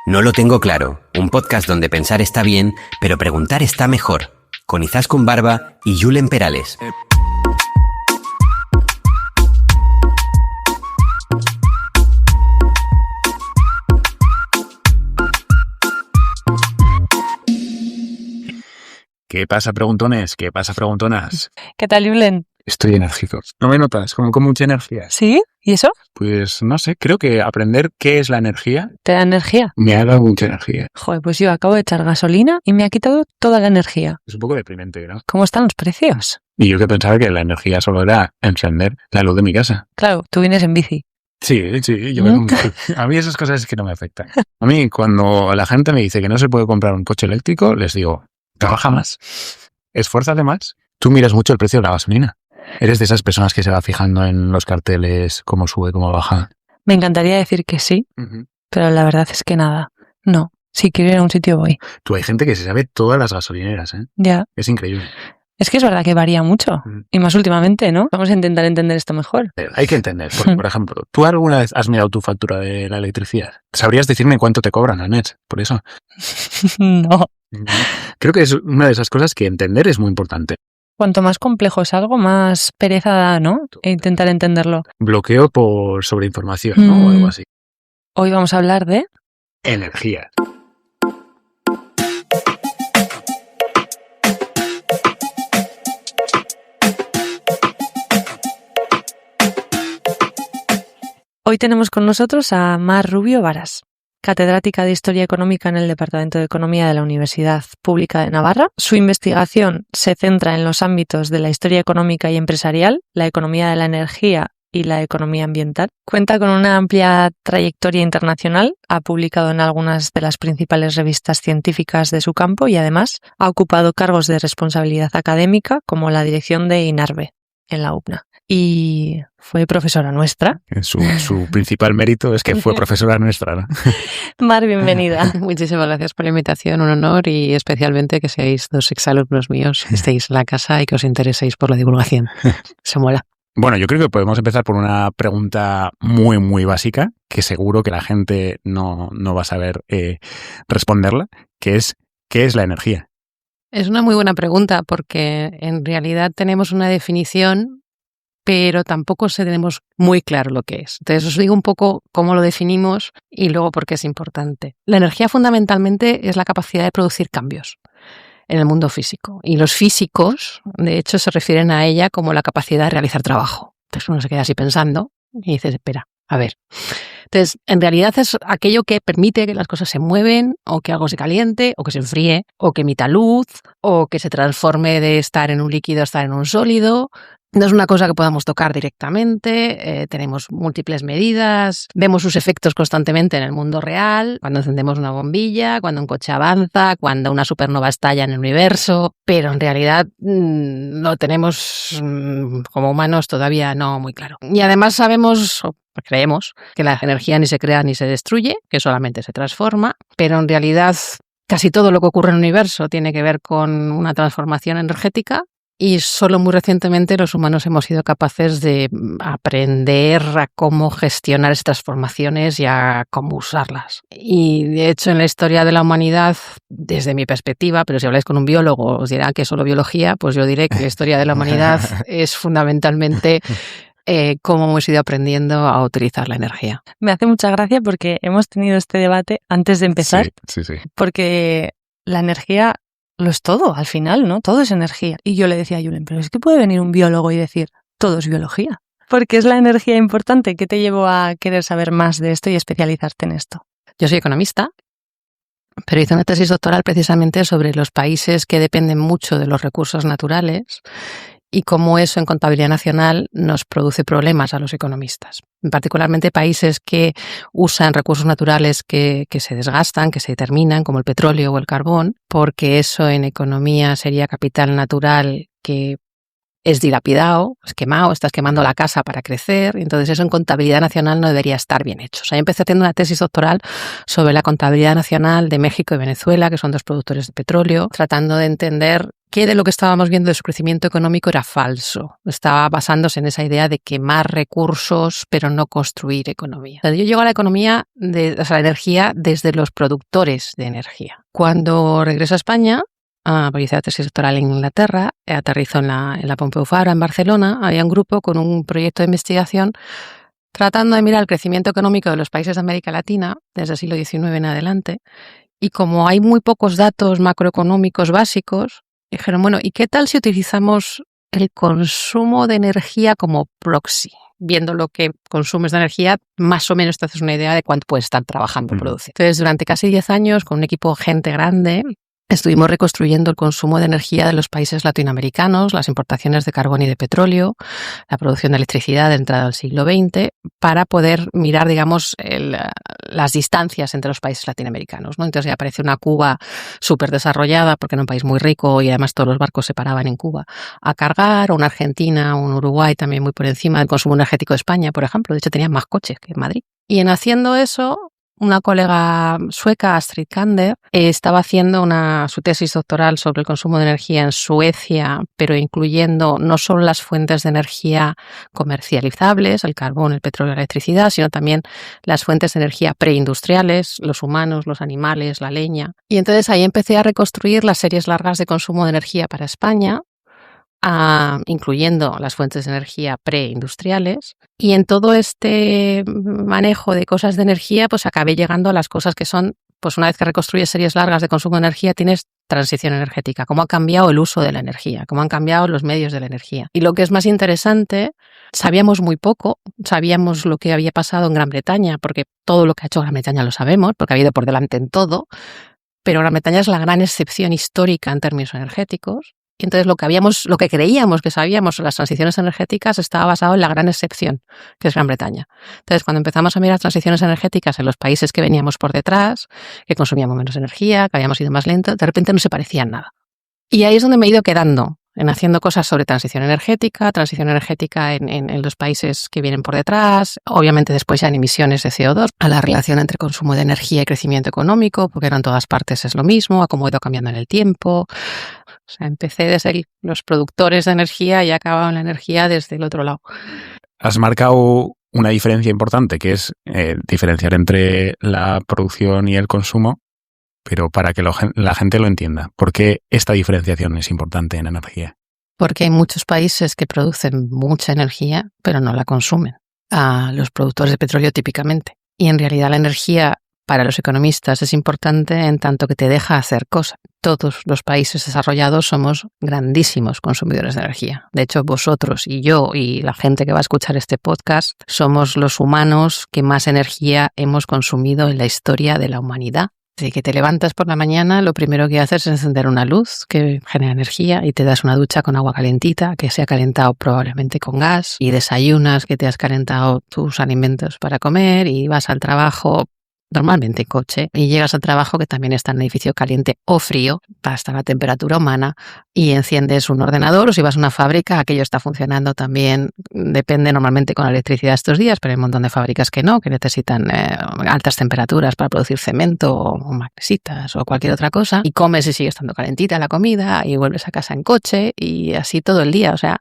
No lo tengo claro, un podcast donde pensar está bien, pero preguntar está mejor. Con Izaskun Barba y Julen Perales. ¿Qué pasa, preguntones? ¿Qué pasa, preguntonas? ¿Qué tal, Julen? Estoy enérgico. ¿No me notas? Como con mucha energía. ¿Sí? ¿Y eso? Pues no sé, creo que aprender qué es la energía ¿Te da energía? me ha dado mucha energía. Joder, pues yo acabo de echar gasolina y me ha quitado toda la energía. Es un poco deprimente, ¿no? ¿Cómo están los precios? Y yo que pensaba que la energía solo era encender la luz de mi casa. Claro, tú vienes en bici. Sí, yo vengo en bici. A mí esas cosas es que no me afectan. A mí, cuando la gente me dice que no se puede comprar un coche eléctrico, les digo, trabaja más, esfuérzate más. Tú miras mucho el precio de la gasolina. ¿Eres de esas personas que se va fijando en los carteles, cómo sube, cómo baja? Me encantaría decir que sí, pero la verdad es que nada. No, si quiero ir a un sitio voy. Tú, hay gente que se sabe todas las gasolineras, ¿eh? Ya. Es increíble. Es que es verdad que varía mucho. Y más últimamente, ¿no? Vamos a intentar entender esto mejor. Hay que entender, porque, por ejemplo, ¿tú alguna vez has mirado tu factura de la electricidad? ¿Sabrías decirme cuánto te cobran al mes por eso? No. Creo que es una de esas cosas que entender es muy importante. Cuanto más complejo es algo, más pereza da, ¿no? E intentar entenderlo. Bloqueo por sobreinformación, ¿no? O algo así. Hoy vamos a hablar de... energía. Hoy tenemos con nosotros a Mar Rubio Varas, catedrática de Historia Económica en el Departamento de Economía de la Universidad Pública de Navarra. Su investigación se centra en los ámbitos de la historia económica y empresarial, la economía de la energía y la economía ambiental. Cuenta con una amplia trayectoria internacional, ha publicado en algunas de las principales revistas científicas de su campo y además ha ocupado cargos de responsabilidad académica como la dirección de INARBE en la UPNA. Y fue profesora nuestra. Su principal mérito es que fue profesora nuestra, ¿no? Mar, bienvenida. Muchísimas gracias por la invitación, un honor, y especialmente que seáis dos exalumnos míos, que estéis en la casa y que os intereséis por la divulgación. Se mola. Bueno, yo creo que podemos empezar por una pregunta muy, muy básica, que seguro que la gente no va a saber responderla, que es, ¿qué es la energía? Es una muy buena pregunta porque en realidad tenemos una definición, pero tampoco tenemos muy claro lo que es. Entonces os digo un poco cómo lo definimos y luego por qué es importante. La energía fundamentalmente es la capacidad de producir cambios en el mundo físico. Y los físicos, de hecho, se refieren a ella como la capacidad de realizar trabajo. Entonces uno se queda así pensando y dices, espera, a ver. Entonces, en realidad es aquello que permite que las cosas se mueven, o que algo se caliente, o que se enfríe, o que emita luz, o que se transforme de estar en un líquido a estar en un sólido. No es una cosa que podamos tocar directamente, tenemos múltiples medidas, vemos sus efectos constantemente en el mundo real, cuando encendemos una bombilla, cuando un coche avanza, cuando una supernova estalla en el universo, pero en realidad lo tenemos como humanos todavía no muy claro. Y además sabemos, o creemos, que la energía ni se crea ni se destruye, que solamente se transforma, pero en realidad casi todo lo que ocurre en el universo tiene que ver con una transformación energética. Y solo muy recientemente los humanos hemos sido capaces de aprender a cómo gestionar esas transformaciones y a cómo usarlas. Y de hecho en la historia de la humanidad, desde mi perspectiva, pero si habláis con un biólogo os dirá que es solo biología, pues yo diré que la historia de la humanidad es fundamentalmente cómo hemos ido aprendiendo a utilizar la energía. Me hace mucha gracia porque hemos tenido este debate antes de empezar, Sí. porque la energía lo es todo, al final, ¿no? Todo es energía. Y yo le decía a Julen, pero es que puede venir un biólogo y decir, todo es biología. Porque es la energía importante. ¿Qué te llevó a querer saber más de esto y especializarte en esto? Yo soy economista, pero hice una tesis doctoral precisamente sobre los países que dependen mucho de los recursos naturales y cómo eso en contabilidad nacional nos produce problemas a los economistas. Particularmente países que usan recursos naturales que se desgastan, que se terminan, como el petróleo o el carbón, porque eso en economía sería capital natural que es dilapidado, es quemado, estás quemando la casa para crecer, entonces eso en contabilidad nacional no debería estar bien hecho. O sea, yo empecé haciendo una tesis doctoral sobre la contabilidad nacional de México y Venezuela, que son dos productores de petróleo, tratando de entender qué de lo que estábamos viendo de su crecimiento económico era falso. Estaba basándose en esa idea de quemar recursos, pero no construir economía. Yo llego a la economía, la energía, desde los productores de energía. Cuando regreso a España, porque hice la tesis doctoral en Inglaterra, aterrizo en la Pompeu Fabra, en Barcelona, había un grupo con un proyecto de investigación tratando de mirar el crecimiento económico de los países de América Latina desde el siglo XIX en adelante. Y como hay muy pocos datos macroeconómicos básicos, dijeron, bueno, ¿y qué tal si utilizamos el consumo de energía como proxy? Viendo lo que consumes de energía, más o menos te haces una idea de cuánto puedes estar trabajando y produciendo. Entonces, durante casi 10 años, con un equipo de gente grande, estuvimos reconstruyendo el consumo de energía de los países latinoamericanos, las importaciones de carbón y de petróleo, la producción de electricidad de entrada al siglo XX, para poder mirar, digamos, las distancias entre los países latinoamericanos, ¿no? Entonces ya aparece una Cuba súper desarrollada, porque era un país muy rico y además todos los barcos se paraban en Cuba a cargar, o una Argentina, un Uruguay también muy por encima del consumo energético de España, por ejemplo. De hecho, tenían más coches que en Madrid. Y en haciendo eso, una colega sueca, Astrid Kander, estaba haciendo su tesis doctoral sobre el consumo de energía en Suecia, pero incluyendo no solo las fuentes de energía comercializables, el carbón, el petróleo, la electricidad, sino también las fuentes de energía preindustriales, los humanos, los animales, la leña. Y entonces ahí empecé a reconstruir las series largas de consumo de energía para España, incluyendo las fuentes de energía preindustriales. Y en todo este manejo de cosas de energía, pues acabé llegando a las cosas que son, pues una vez que reconstruyes series largas de consumo de energía, tienes transición energética, cómo ha cambiado el uso de la energía, cómo han cambiado los medios de la energía. Y lo que es más interesante, sabíamos muy poco, sabíamos lo que había pasado en Gran Bretaña, porque todo lo que ha hecho Gran Bretaña lo sabemos, porque ha ido por delante en todo, pero Gran Bretaña es la gran excepción histórica en términos energéticos. Y entonces lo que creíamos que sabíamos sobre las transiciones energéticas estaba basado en la gran excepción, que es Gran Bretaña. Entonces, cuando empezamos a mirar transiciones energéticas en los países que veníamos por detrás, que consumíamos menos energía, que habíamos ido más lento, de repente no se parecían nada. Y ahí es donde me he ido quedando, en haciendo cosas sobre transición energética en los países que vienen por detrás, obviamente después ya en emisiones de CO2, a la relación entre consumo de energía y crecimiento económico, porque no en todas partes es lo mismo, a cómo ha ido cambiando en el tiempo. O sea, empecé desde los productores de energía y he acabado en la energía desde el otro lado. Has marcado una diferencia importante, que es diferenciar entre la producción y el consumo, pero para que la gente lo entienda, ¿por qué esta diferenciación es importante en energía? Porque hay muchos países que producen mucha energía, pero no la consumen. A los productores de petróleo típicamente. Y en realidad la energía para los economistas es importante en tanto que te deja hacer cosas. Todos los países desarrollados somos grandísimos consumidores de energía. De hecho, vosotros y yo y la gente que va a escuchar este podcast somos los humanos que más energía hemos consumido en la historia de la humanidad. Desde que te levantas por la mañana, lo primero que haces es encender una luz que genera energía y te das una ducha con agua calentita, que se ha calentado probablemente con gas, y desayunas que te has calentado tus alimentos para comer y vas al trabajo normalmente en coche, y llegas al trabajo que también está en un edificio caliente o frío, hasta la temperatura humana, y enciendes un ordenador, o si vas a una fábrica, aquello está funcionando también, depende normalmente con la electricidad estos días, pero hay un montón de fábricas que no, que necesitan altas temperaturas para producir cemento o magnesitas o cualquier otra cosa, y comes y sigue estando calentita la comida, y vuelves a casa en coche, y así todo el día. O sea,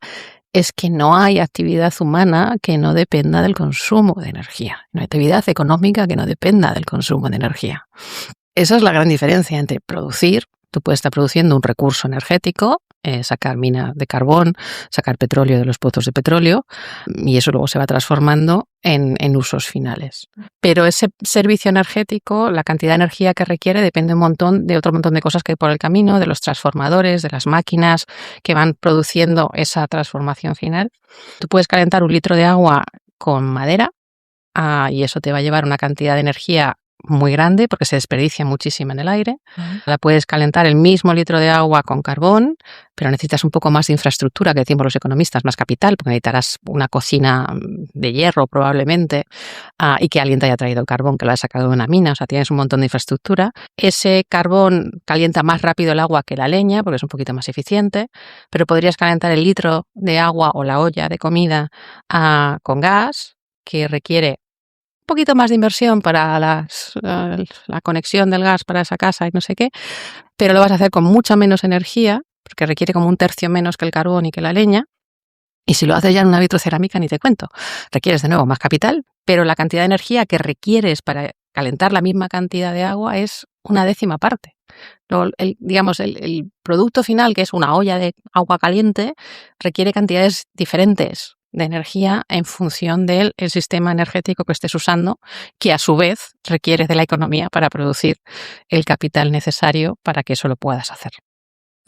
es que no hay actividad humana que no dependa del consumo de energía. No hay actividad económica que no dependa del consumo de energía. Esa es la gran diferencia entre producir. Tú puedes estar produciendo un recurso energético, sacar mina de carbón, sacar petróleo de los pozos de petróleo, y eso luego se va transformando en usos finales. Pero ese servicio energético, la cantidad de energía que requiere, depende de otro montón de cosas que hay por el camino, de los transformadores, de las máquinas que van produciendo esa transformación final. Tú puedes calentar 1 litro de agua con madera, y eso te va a llevar una cantidad de energía muy grande porque se desperdicia muchísimo en el aire. La puedes calentar el mismo litro de agua con carbón, pero necesitas un poco más de infraestructura, que decimos los economistas, más capital, porque necesitarás una cocina de hierro probablemente, y que alguien te haya traído el carbón, que lo haya sacado de una mina. O sea, tienes un montón de infraestructura. Ese carbón calienta más rápido el agua que la leña, porque es un poquito más eficiente, pero podrías calentar el litro de agua o la olla de comida con gas, que requiere un poquito más de inversión para la conexión del gas para esa casa y no sé qué, pero lo vas a hacer con mucha menos energía porque requiere como 1/3 menos que el carbón y que la leña. Y si lo haces ya en una vitrocerámica, ni te cuento. Requieres de nuevo más capital, pero la cantidad de energía que requieres para calentar la misma cantidad de agua es 1/10 parte. Luego, el producto final, que es una olla de agua caliente, requiere cantidades diferentes de energía en función del sistema energético que estés usando, que a su vez requiere de la economía para producir el capital necesario para que eso lo puedas hacer.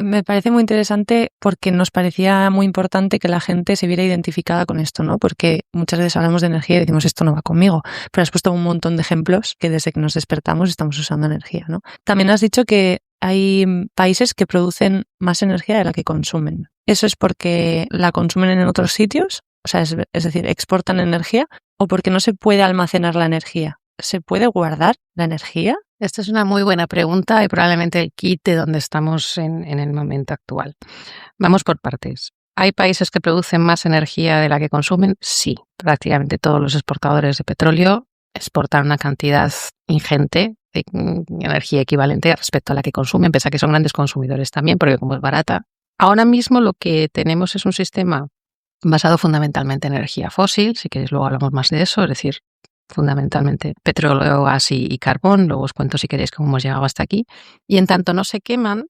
Me parece muy interesante porque nos parecía muy importante que la gente se viera identificada con esto, ¿no? Porque muchas veces hablamos de energía y decimos esto no va conmigo, pero has puesto un montón de ejemplos que desde que nos despertamos estamos usando energía, ¿no? También has dicho que hay países que producen más energía de la que consumen. ¿Eso es porque la consumen en otros sitios? O sea, es decir, exportan energía, o porque no se puede almacenar la energía. ¿Se puede guardar la energía? Esta es una muy buena pregunta y probablemente el kit de donde estamos en el momento actual. Vamos por partes. ¿Hay países que producen más energía de la que consumen? Sí. Prácticamente todos los exportadores de petróleo exportan una cantidad ingente de energía equivalente respecto a la que consumen, pese a que son grandes consumidores también, porque como es barata. Ahora mismo lo que tenemos es un sistema basado fundamentalmente en energía fósil, si queréis luego hablamos más de eso, es decir, fundamentalmente petróleo, gas y carbón. Luego os cuento si queréis cómo hemos llegado hasta aquí. Y en tanto no se queman,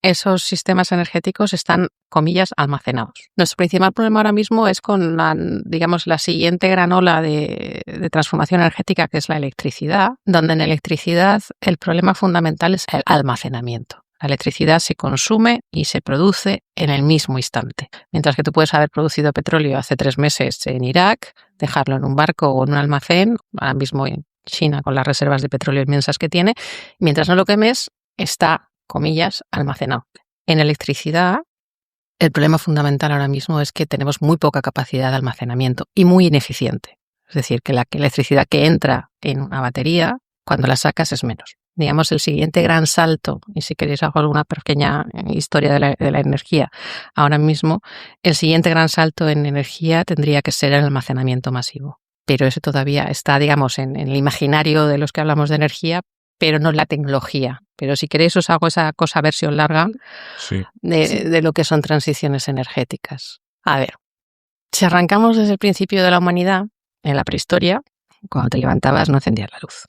esos sistemas energéticos están, comillas, almacenados. Nuestro principal problema ahora mismo es con la siguiente gran ola de transformación energética, que es la electricidad, donde en electricidad el problema fundamental es el almacenamiento. La electricidad se consume y se produce en el mismo instante. Mientras que tú puedes haber producido petróleo hace 3 meses en Irak, dejarlo en un barco o en un almacén, ahora mismo en China con las reservas de petróleo inmensas que tiene, mientras no lo quemes, está, comillas, almacenado. En electricidad, el problema fundamental ahora mismo es que tenemos muy poca capacidad de almacenamiento y muy ineficiente. Es decir, que la electricidad que entra en una batería, cuando la sacas es menos. Digamos, el siguiente gran salto, y si queréis hago alguna pequeña historia de la energía, ahora mismo el siguiente gran salto en energía tendría que ser el almacenamiento masivo. Pero eso todavía está, digamos, en el imaginario de los que hablamos de energía, pero no en la tecnología. Pero si queréis os hago esa versión larga de lo que son transiciones energéticas. A ver, si arrancamos desde el principio de la humanidad, en la prehistoria, cuando te levantabas no encendías la luz.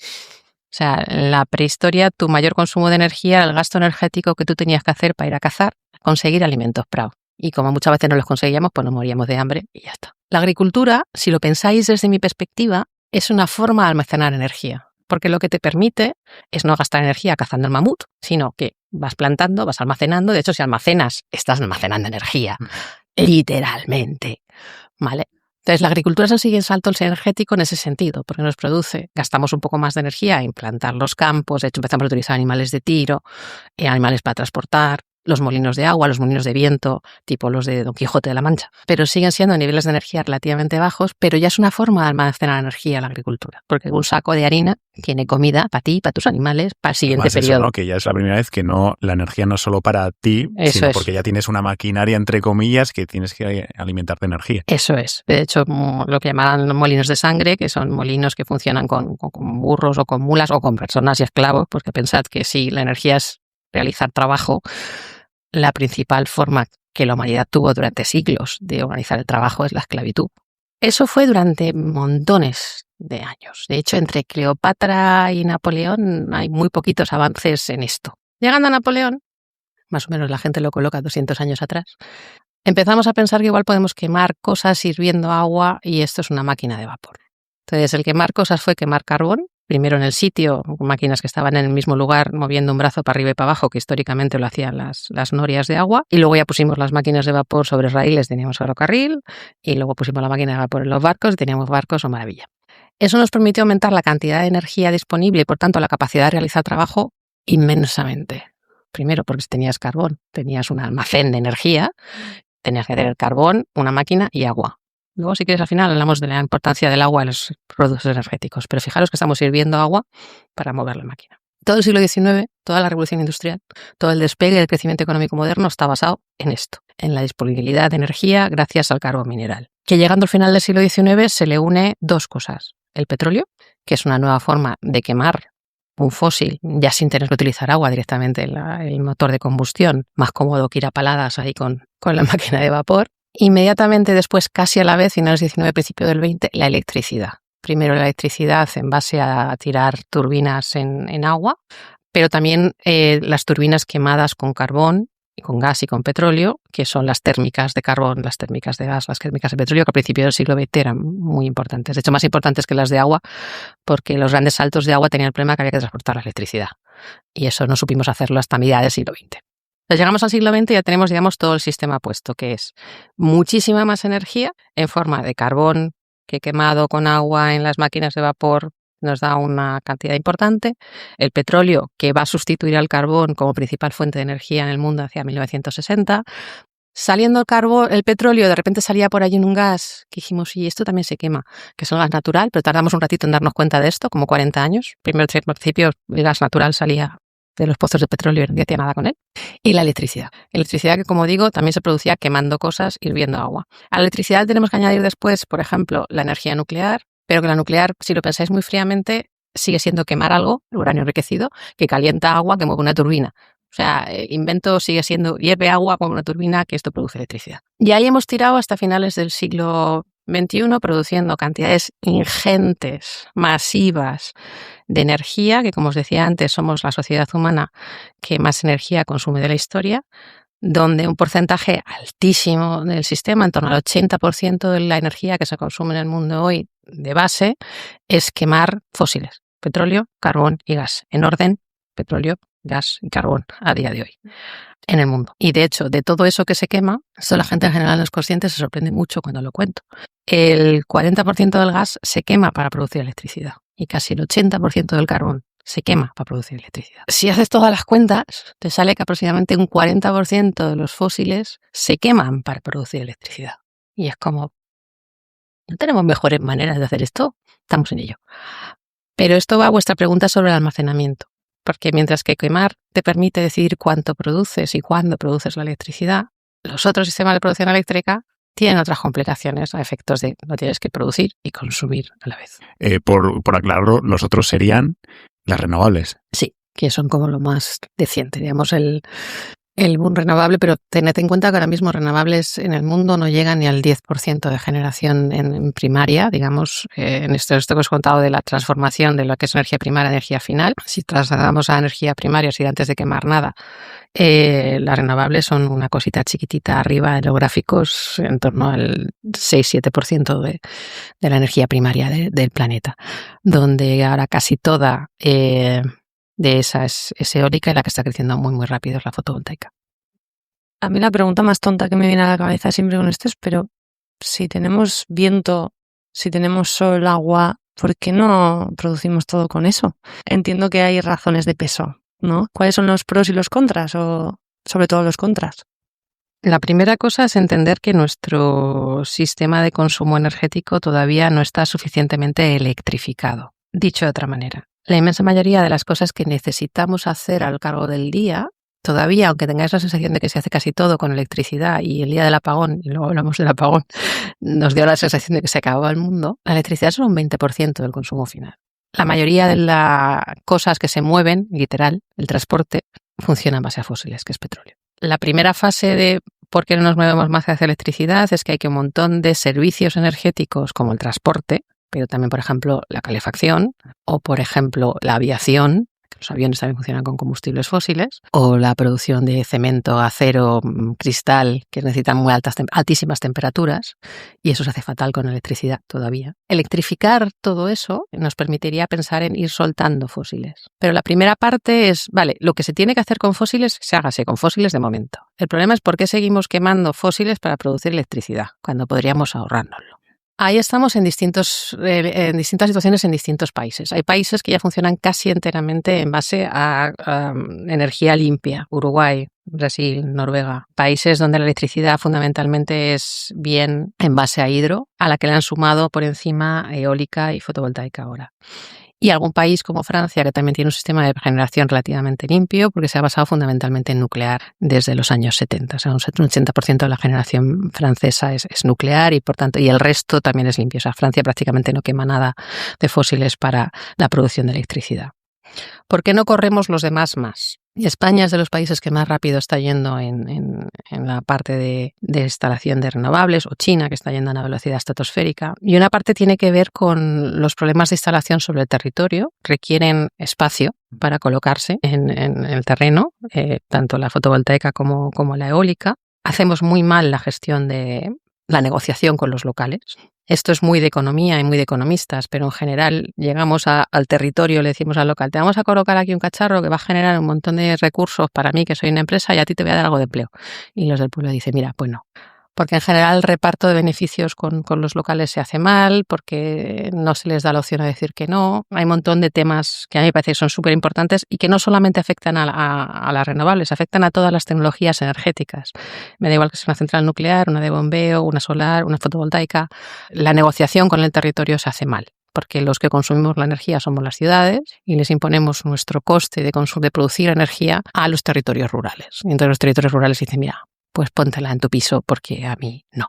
O sea, en la prehistoria tu mayor consumo de energía era el gasto energético que tú tenías que hacer para ir a cazar, conseguir alimentos prados. Y como muchas veces no los conseguíamos, pues nos moríamos de hambre y ya está. La agricultura, si lo pensáis desde mi perspectiva, es una forma de almacenar energía. Porque lo que te permite es no gastar energía cazando el mamut, sino que vas plantando, vas almacenando. De hecho, si almacenas, estás almacenando energía, literalmente, ¿vale? Entonces, la agricultura es el siguiente salto energético en ese sentido, porque nos produce, gastamos un poco más de energía en plantar los campos, de hecho empezamos a utilizar animales de tiro, animales para transportar, los molinos de agua, los molinos de viento, tipo los de Don Quijote de la Mancha. Pero siguen siendo niveles de energía relativamente bajos, pero ya es una forma de almacenar energía la agricultura, porque un saco de harina tiene comida para ti, para tus animales, para el siguiente periodo. Eso, ¿no? Que ya es la primera vez que la energía no es solo para ti, sino porque ya tienes una maquinaria, entre comillas, que tienes que alimentar de energía. Eso es. De hecho, lo que llaman los molinos de sangre, que son molinos que funcionan con burros o con mulas o con personas y esclavos, porque pensad que si la energía es realizar trabajo, la principal forma que la humanidad tuvo durante siglos de organizar el trabajo es la esclavitud. Eso fue durante montones de años. De hecho, entre Cleopatra y Napoleón hay muy poquitos avances en esto. Llegando a Napoleón, más o menos la gente lo coloca 200 años atrás, empezamos a pensar que igual podemos quemar cosas hirviendo agua y esto es una máquina de vapor. Entonces, el quemar cosas fue quemar carbón, primero en el sitio, con máquinas que estaban en el mismo lugar moviendo un brazo para arriba y para abajo, que históricamente lo hacían las norias de agua, y luego ya pusimos las máquinas de vapor sobre raíles, teníamos ferrocarril, y luego pusimos la máquina de vapor en los barcos y teníamos barcos, maravilla. Eso nos permitió aumentar la cantidad de energía disponible y por tanto la capacidad de realizar trabajo inmensamente. Primero porque si tenías carbón, tenías un almacén de energía, tenías que tener carbón, una máquina y agua. Luego, si quieres, al final hablamos de la importancia del agua en los productos energéticos, pero fijaros que estamos hirviendo agua para mover la máquina. Todo el siglo XIX, toda la revolución industrial, todo el despegue del crecimiento económico moderno está basado en esto, en la disponibilidad de energía gracias al carbón mineral. Que llegando al final del siglo XIX se le une 2 cosas. El petróleo, que es una nueva forma de quemar un fósil, ya sin tener que utilizar agua directamente en el motor de combustión, más cómodo que ir a paladas ahí con la máquina de vapor. Inmediatamente después, casi a la vez, finales del 19, principio del 20, la electricidad. Primero la electricidad en base a tirar turbinas en agua, pero también las turbinas quemadas con carbón, con gas y con petróleo, que son las térmicas de carbón, las térmicas de gas, las térmicas de petróleo, que a principios del siglo XX eran muy importantes. De hecho, más importantes que las de agua, porque los grandes saltos de agua tenían el problema que había que transportar la electricidad. Y eso no supimos hacerlo hasta mediados del siglo XX. Entonces, llegamos al siglo XX y ya tenemos, digamos, todo el sistema puesto, que es muchísima más energía en forma de carbón que quemado con agua en las máquinas de vapor nos da una cantidad importante. El petróleo, que va a sustituir al carbón como principal fuente de energía en el mundo hacia 1960. Saliendo el petróleo, de repente salía por allí en un gas que dijimos, y esto también se quema, que es el gas natural, pero tardamos un ratito en darnos cuenta de esto, como 40 años. Primero, al principio, el gas natural salía de los pozos de petróleo y no hacía nada con él. Y la electricidad. Electricidad que, como digo, también se producía quemando cosas, hirviendo agua. A la electricidad tenemos que añadir después, por ejemplo, la energía nuclear, pero que la nuclear, si lo pensáis muy fríamente, sigue siendo quemar algo, el uranio enriquecido, que calienta agua, que mueve una turbina. O sea, el invento sigue siendo hierve agua con una turbina, que esto produce electricidad. Y ahí hemos tirado hasta finales del siglo XXI produciendo cantidades ingentes, masivas de energía, que como os decía antes, somos la sociedad humana que más energía consume de la historia, donde un porcentaje altísimo del sistema, en torno al 80% de la energía que se consume en el mundo hoy de base, es quemar fósiles, petróleo, carbón y gas, en orden, petróleo, gas y carbón a día de hoy en el mundo. Y de hecho, de todo eso que se quema, esto la gente en general no es consciente, se sorprende mucho cuando lo cuento. El 40% del gas se quema para producir electricidad y casi el 80% del carbón se quema para producir electricidad. Si haces todas las cuentas, te sale que aproximadamente un 40% de los fósiles se queman para producir electricidad. Y es como, ¿no tenemos mejores maneras de hacer esto? Estamos en ello. Pero esto va a vuestra pregunta sobre el almacenamiento. Porque mientras que quemar te permite decidir cuánto produces y cuándo produces la electricidad, los otros sistemas de producción eléctrica tienen otras complicaciones a efectos de lo tienes que producir y consumir a la vez. Por aclararlo, los otros serían las renovables. Sí, que son como lo más decente, digamos, el boom renovable, pero tened en cuenta que ahora mismo renovables en el mundo no llegan ni al 10% de generación en primaria, digamos, en esto que os he contado de la transformación de lo que es energía primaria a energía final. Si trasladamos a energía primaria, si antes de quemar nada, las renovables son una cosita chiquitita arriba en los gráficos, en torno al 6-7% de la energía primaria del planeta, donde ahora casi toda de esa es eólica y la que está creciendo muy muy rápido es la fotovoltaica. A mí la pregunta más tonta que me viene a la cabeza siempre con esto es, pero si tenemos viento, si tenemos sol, agua, ¿por qué no producimos todo con eso? Entiendo que hay razones de peso, ¿no? ¿Cuáles son los pros y los contras? O sobre todo los contras. La primera cosa es entender que nuestro sistema de consumo energético todavía no está suficientemente electrificado. Dicho de otra manera, la inmensa mayoría de las cosas que necesitamos hacer a lo largo del día, todavía, aunque tengáis la sensación de que se hace casi todo con electricidad y el día del apagón, y luego hablamos del apagón, nos dio la sensación de que se acababa el mundo, la electricidad es solo un 20% del consumo final. La mayoría de las cosas que se mueven, literal, el transporte, funciona en base a fósiles, que es petróleo. La primera fase de por qué no nos movemos más hacia electricidad es que hay que un montón de servicios energéticos como el transporte, pero también, por ejemplo, la calefacción o, por ejemplo, la aviación, que los aviones también funcionan con combustibles fósiles, o la producción de cemento, acero, cristal, que necesitan muy altísimas temperaturas, y eso se hace fatal con electricidad todavía. Electrificar todo eso nos permitiría pensar en ir soltando fósiles. Pero la primera parte es, vale, lo que se tiene que hacer con fósiles, se hágase con fósiles de momento. El problema es por qué seguimos quemando fósiles para producir electricidad, cuando podríamos ahorrárnoslo. Ahí estamos en distintas situaciones en distintos países. Hay países que ya funcionan casi enteramente en base a energía limpia. Uruguay, Brasil, Noruega. Países donde la electricidad fundamentalmente es bien en base a hidro, a la que le han sumado por encima eólica y fotovoltaica ahora. Y algún país como Francia, que también tiene un sistema de generación relativamente limpio, porque se ha basado fundamentalmente en nuclear desde los años 70. O sea, un 80% de la generación francesa es nuclear y, por tanto, y el resto también es limpio. O sea, Francia prácticamente no quema nada de fósiles para la producción de electricidad. ¿Por qué no corremos los demás más? Y España es de los países que más rápido está yendo en la parte de instalación de renovables, o China, que está yendo a una velocidad estratosférica. Y una parte tiene que ver con los problemas de instalación sobre el territorio. Requieren espacio para colocarse en el terreno, tanto la fotovoltaica como la eólica. Hacemos muy mal la gestión de la negociación con los locales. Esto es muy de economía y muy de economistas, pero en general llegamos al territorio, le decimos al local, te vamos a colocar aquí un cacharro que va a generar un montón de recursos para mí, que soy una empresa, y a ti te voy a dar algo de empleo. Y los del pueblo dicen, mira, pues no. Porque en general el reparto de beneficios con los locales se hace mal, porque no se les da la opción a decir que no. Hay un montón de temas que a mí me parece que son súper importantes y que no solamente afectan a las renovables, afectan a todas las tecnologías energéticas. Me da igual que sea una central nuclear, una de bombeo, una solar, una fotovoltaica. La negociación con el territorio se hace mal, porque los que consumimos la energía somos las ciudades y les imponemos nuestro coste de producir energía a los territorios rurales. Y entonces los territorios rurales dicen, mira, pues póntela en tu piso porque a mí no.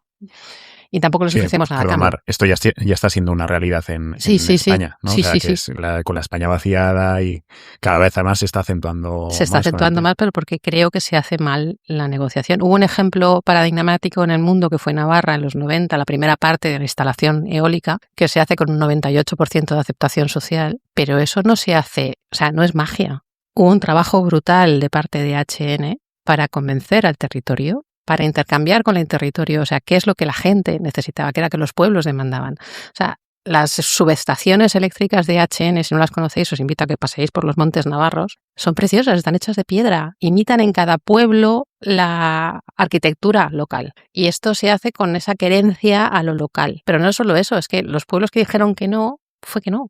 Y tampoco les ofrecemos nada a cambio. Mar, esto ya está siendo una realidad en España, ¿no? Sí, o sea, que es con la España vaciada y cada vez además se está acentuando más. Se está acentuando más, pero porque creo que se hace mal la negociación. Hubo un ejemplo paradigmático en el mundo que fue Navarra en los 90, la primera parte de la instalación eólica, que se hace con un 98% de aceptación social, pero eso no se hace, o sea, no es magia. Hubo un trabajo brutal de parte de HN para convencer al territorio, para intercambiar con el territorio, o sea, qué es lo que la gente necesitaba, qué era que los pueblos demandaban. O sea, las subestaciones eléctricas de HN, si no las conocéis, os invito a que paséis por los montes navarros, son preciosas, están hechas de piedra, imitan en cada pueblo la arquitectura local. Y esto se hace con esa querencia a lo local. Pero no es solo eso, es que los pueblos que dijeron que no, fue que no.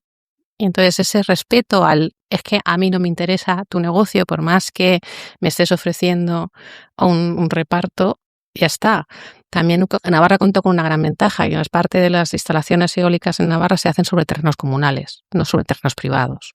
Y entonces ese respeto es que a mí no me interesa tu negocio, por más que me estés ofreciendo un reparto, ya está. También Navarra contó con una gran ventaja, y es parte de las instalaciones eólicas en Navarra se hacen sobre terrenos comunales, no sobre terrenos privados.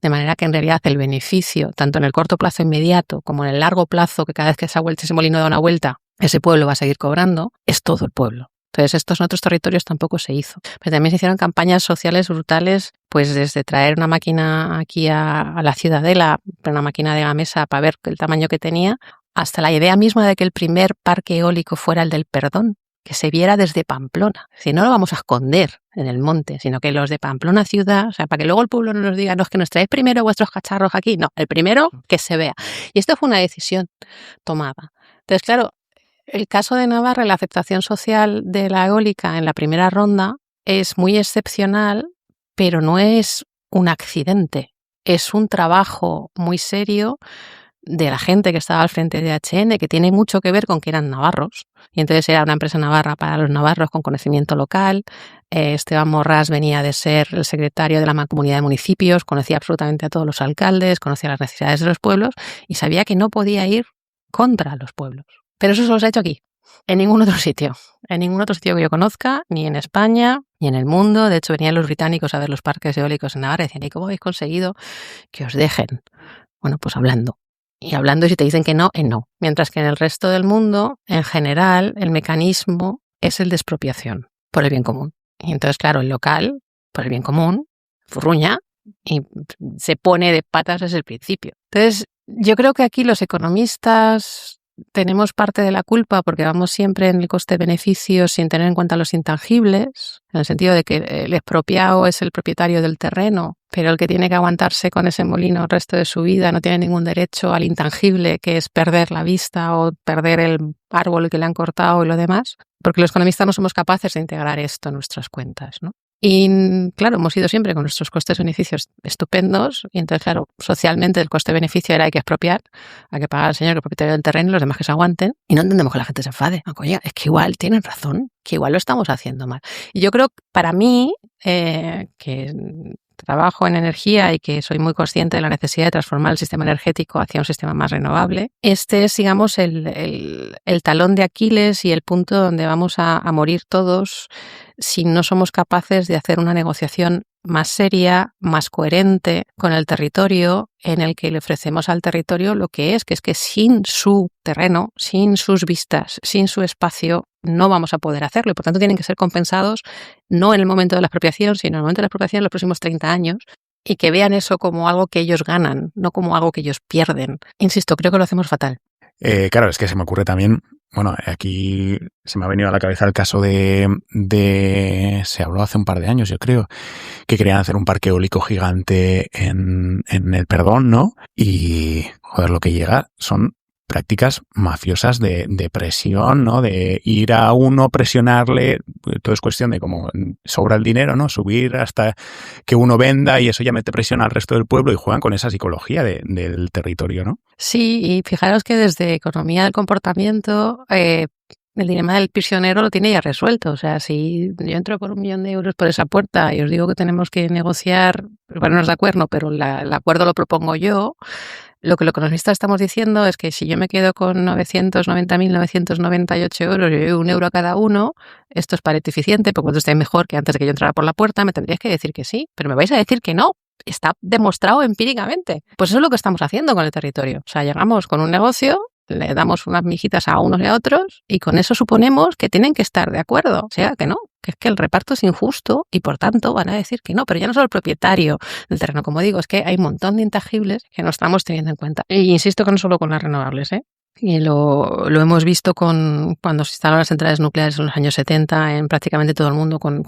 De manera que en realidad el beneficio, tanto en el corto plazo inmediato como en el largo plazo, que cada vez que ese molino da una vuelta, ese pueblo va a seguir cobrando, es todo el pueblo. Entonces, esto en otros territorios tampoco se hizo. Pero también se hicieron campañas sociales brutales, pues desde traer una máquina aquí a la Ciudadela, una máquina de Gamesa para ver el tamaño que tenía, hasta la idea misma de que el primer parque eólico fuera el del Perdón, que se viera desde Pamplona. Si no lo vamos a esconder en el monte, sino que los de Pamplona ciudad, o sea, para que luego el pueblo no nos diga, no, es que nos traéis primero vuestros cacharros aquí. No, el primero que se vea. Y esto fue una decisión tomada. Entonces, claro, el caso de Navarra, la aceptación social de la eólica en la primera ronda es muy excepcional, pero no es un accidente. Es un trabajo muy serio de la gente que estaba al frente de HN, que tiene mucho que ver con que eran navarros. Y entonces era una empresa navarra para los navarros con conocimiento local. Esteban Morrás venía de ser el secretario de la Mancomunidad de Municipios, conocía absolutamente a todos los alcaldes, conocía las necesidades de los pueblos y sabía que no podía ir contra los pueblos. Pero eso solo se ha hecho aquí, en ningún otro sitio. En ningún otro sitio que yo conozca, ni en España, ni en el mundo. De hecho, venían los británicos a ver los parques eólicos en Navarra y decían, ¿y cómo habéis conseguido que os dejen? Bueno, pues hablando. Y hablando, y si te dicen que no, no. Mientras que en el resto del mundo, en general, el mecanismo es el de expropiación por el bien común. Y entonces, claro, el local, por el bien común, furruña y se pone de patas desde el principio. Entonces, yo creo que aquí los economistas tenemos parte de la culpa porque vamos siempre en el coste-beneficio sin tener en cuenta los intangibles, en el sentido de que el expropiado es el propietario del terreno, pero el que tiene que aguantarse con ese molino el resto de su vida no tiene ningún derecho al intangible, que es perder la vista o perder el árbol que le han cortado y lo demás, porque los economistas no somos capaces de integrar esto en nuestras cuentas, ¿no? Y claro, hemos ido siempre con nuestros costes-beneficios estupendos y entonces, claro, socialmente el coste-beneficio era hay que expropiar, hay que pagar al señor que es propietario del terreno y los demás que se aguanten. Y no entendemos que la gente se enfade. No, coño, es que igual tienen razón, que igual lo estamos haciendo mal. Y yo creo que para mí, que trabajo en energía y que soy muy consciente de la necesidad de transformar el sistema energético hacia un sistema más renovable, este es, digamos, el talón de Aquiles y el punto donde vamos a morir todos si no somos capaces de hacer una negociación más seria, más coherente con el territorio, en el que le ofrecemos al territorio lo que es que sin su terreno, sin sus vistas, sin su espacio, no vamos a poder hacerlo y por tanto tienen que ser compensados no en el momento de la expropiación, sino en el momento de la expropiación en los próximos 30 años, y que vean eso como algo que ellos ganan, no como algo que ellos pierden. Insisto, creo que lo hacemos fatal. Claro, es que se me ocurre también, bueno, aquí se me ha venido a la cabeza el caso se habló hace un par de años, yo creo, que querían hacer un parque eólico gigante en el Perdón, ¿no? Y, joder, lo que llega son prácticas mafiosas de presión, ¿no? De ir a uno, presionarle, todo es cuestión de cómo sobra el dinero, ¿no? Subir hasta que uno venda y eso ya mete presión al resto del pueblo y juegan con esa psicología del territorio, ¿no? Sí, y fijaros que desde economía del comportamiento, el dilema del prisionero lo tiene ya resuelto. O sea, si yo entro por 1 millón de euros por esa puerta y os digo que tenemos que negociar, ponernos de acuerdo, pero el acuerdo lo propongo yo, lo que los economistas estamos diciendo es que si yo me quedo con 990.998 euros y yo doy 1 euro a cada uno, esto es Pareto eficiente, porque vosotros estáis mejor que antes de que yo entrara por la puerta, me tendríais que decir que sí, pero me vais a decir que no. Está demostrado empíricamente. Pues eso es lo que estamos haciendo con el territorio. O sea, llegamos con un negocio, le damos unas mijitas a unos y a otros y con eso suponemos que tienen que estar de acuerdo. O sea, que no, que es que el reparto es injusto y por tanto van a decir que no. Pero ya no solo el propietario del terreno, como digo, es que hay un montón de intangibles que no estamos teniendo en cuenta. Y insisto que no solo con las renovables, ¿eh? Y lo hemos visto cuando se instalaron las centrales nucleares en los años 70 en prácticamente todo el mundo con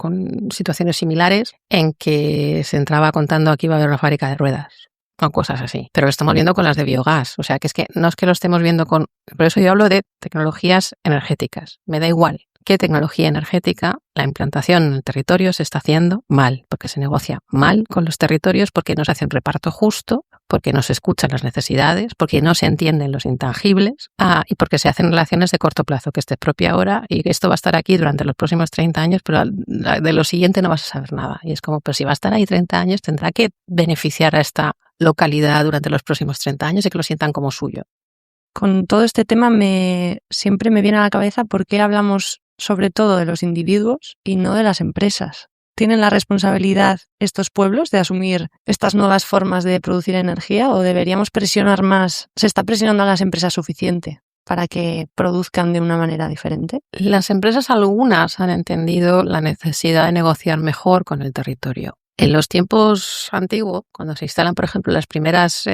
situaciones similares en que se entraba contando aquí va a haber una fábrica de ruedas o cosas así. Pero lo estamos viendo con las de biogás. O sea, que es que no es que lo estemos viendo con... Por eso yo hablo de tecnologías energéticas. Me da igual qué tecnología energética, la implantación en el territorio se está haciendo mal, porque se negocia mal con los territorios, porque no se hace un reparto justo, porque no se escuchan las necesidades, porque no se entienden los intangibles y porque se hacen relaciones de corto plazo, que esté propia ahora y que esto va a estar aquí durante los próximos 30 años, pero de lo siguiente no vas a saber nada. Y es como, pero si va a estar ahí 30 años, tendrá que beneficiar a esta localidad durante los próximos 30 años y que lo sientan como suyo. Con todo este tema siempre me viene a la cabeza por qué hablamos sobre todo de los individuos y no de las empresas. ¿Tienen la responsabilidad estos pueblos de asumir estas nuevas formas de producir energía o deberíamos presionar más? ¿Se está presionando a las empresas suficiente para que produzcan de una manera diferente? Las empresas algunas han entendido la necesidad de negociar mejor con el territorio. En los tiempos antiguos, cuando se instalan, por ejemplo, los primeros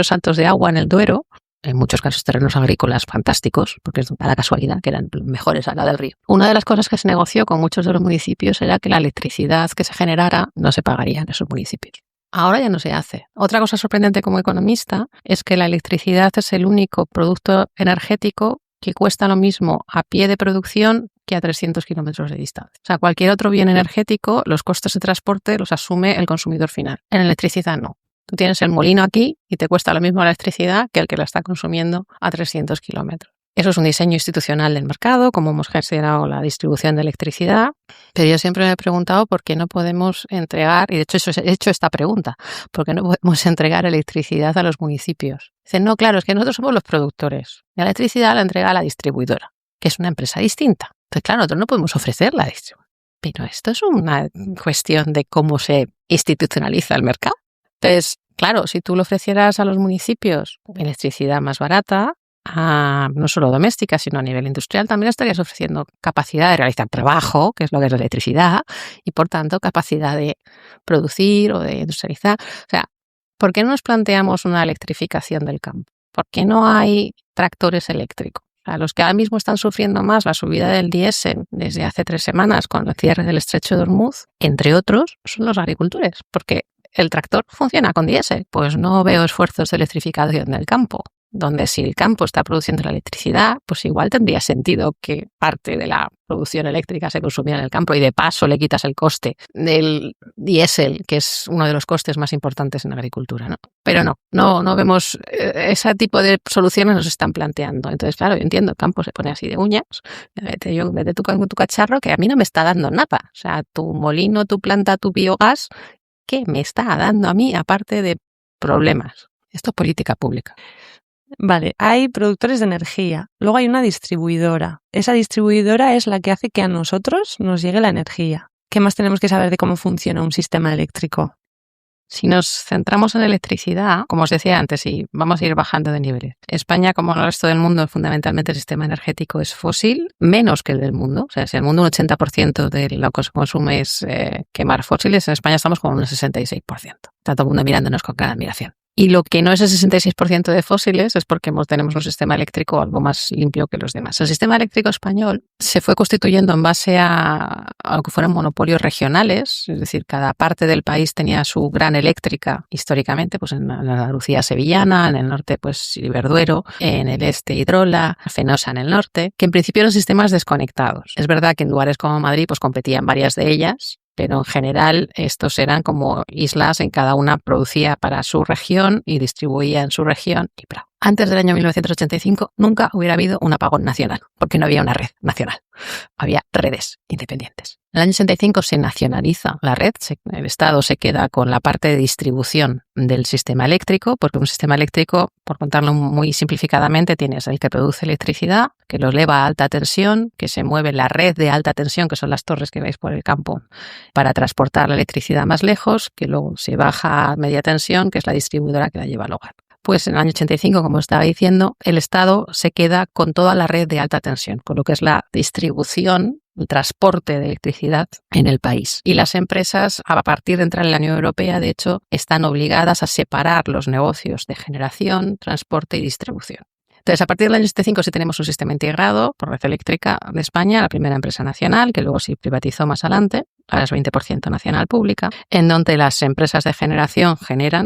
saltos de agua en el Duero, en muchos casos terrenos agrícolas fantásticos, porque es da la casualidad que eran mejores al lado del río. Una de las cosas que se negoció con muchos de los municipios era que la electricidad que se generara no se pagaría en esos municipios. Ahora ya no se hace. Otra cosa sorprendente como economista es que la electricidad es el único producto energético que cuesta lo mismo a pie de producción que a 300 kilómetros de distancia. O sea, cualquier otro bien energético, los costes de transporte los asume el consumidor final. En electricidad no. Tú tienes el molino aquí y te cuesta lo mismo la electricidad que el que la está consumiendo a 300 kilómetros. Eso es un diseño institucional del mercado, como hemos gestionado la distribución de electricidad. Pero yo siempre me he preguntado por qué no podemos entregar, y de hecho he hecho esta pregunta, ¿por qué no podemos entregar electricidad a los municipios? Dicen, no, claro, es que nosotros somos los productores. La electricidad la entrega a la distribuidora, que es una empresa distinta. Entonces, claro, nosotros no podemos ofrecer la distribuidora. Pero esto es una cuestión de cómo se institucionaliza el mercado. Entonces, claro, si tú le ofrecieras a los municipios electricidad más barata, no solo doméstica, sino a nivel industrial, también estarías ofreciendo capacidad de realizar trabajo, que es lo que es la electricidad, y por tanto capacidad de producir o de industrializar. O sea, ¿por qué no nos planteamos una electrificación del campo? ¿Por qué no hay tractores eléctricos? O sea, los que ahora mismo están sufriendo más la subida del diésel desde hace 3 semanas con el cierre del estrecho de Hormuz, entre otros, son los agricultores, porque el tractor funciona con diésel. Pues no veo esfuerzos de electrificación del campo, donde si el campo está produciendo la electricidad, pues igual tendría sentido que parte de la producción eléctrica se consumiera en el campo y de paso le quitas el coste del diésel, que es uno de los costes más importantes en la agricultura, ¿no? Pero no vemos ese tipo de soluciones nos están planteando. Entonces, claro, yo entiendo, el campo se pone así de uñas, vete tú con tu cacharro que a mí no me está dando nada. O sea, tu molino, tu planta, tu biogás, ¿qué me está dando a mí aparte de problemas? Esto es política pública. Vale, hay productores de energía, luego hay una distribuidora. Esa distribuidora es la que hace que a nosotros nos llegue la energía. ¿Qué más tenemos que saber de cómo funciona un sistema eléctrico? Si nos centramos en electricidad, como os decía antes, y vamos a ir bajando de niveles. España, como el resto del mundo, fundamentalmente el sistema energético es fósil, menos que el del mundo. O sea, si el mundo un 80% de lo que se consume es quemar fósiles, en España estamos con un 66%. Está todo el mundo mirándonos con gran admiración. Y lo que no es el 66% de fósiles es porque tenemos un sistema eléctrico algo más limpio que los demás. El sistema eléctrico español se fue constituyendo en base a lo que fueron monopolios regionales, es decir, cada parte del país tenía su gran eléctrica históricamente, pues en la Andalucía sevillana, en el norte pues Iberduero, en el este Iberdrola, Fenosa en el norte, que en principio eran sistemas desconectados. Es verdad que en lugares como Madrid pues competían varias de ellas, pero en general estos eran como islas, en cada una producía para su región y distribuía en su región. Y antes del año 1985 nunca hubiera habido un apagón nacional, porque no había una red nacional, había redes independientes. En el año 85 se nacionaliza la red, el Estado se queda con la parte de distribución del sistema eléctrico, porque un sistema eléctrico, por contarlo muy simplificadamente, tienes el que produce electricidad, que lo eleva a alta tensión, que se mueve la red de alta tensión, que son las torres que veis por el campo, para transportar la electricidad más lejos, que luego se baja a media tensión, que es la distribuidora que la lleva al hogar. Pues en el año 85, como estaba diciendo, el Estado se queda con toda la red de alta tensión, con lo que es la distribución, el transporte de electricidad en el país. Y las empresas, a partir de entrar en la Unión Europea, de hecho, están obligadas a separar los negocios de generación, transporte y distribución. Entonces, a partir del año 75 sí tenemos un sistema integrado por Red Eléctrica de España, la primera empresa nacional, que luego se privatizó más adelante, ahora es 20% nacional pública, en donde las empresas de generación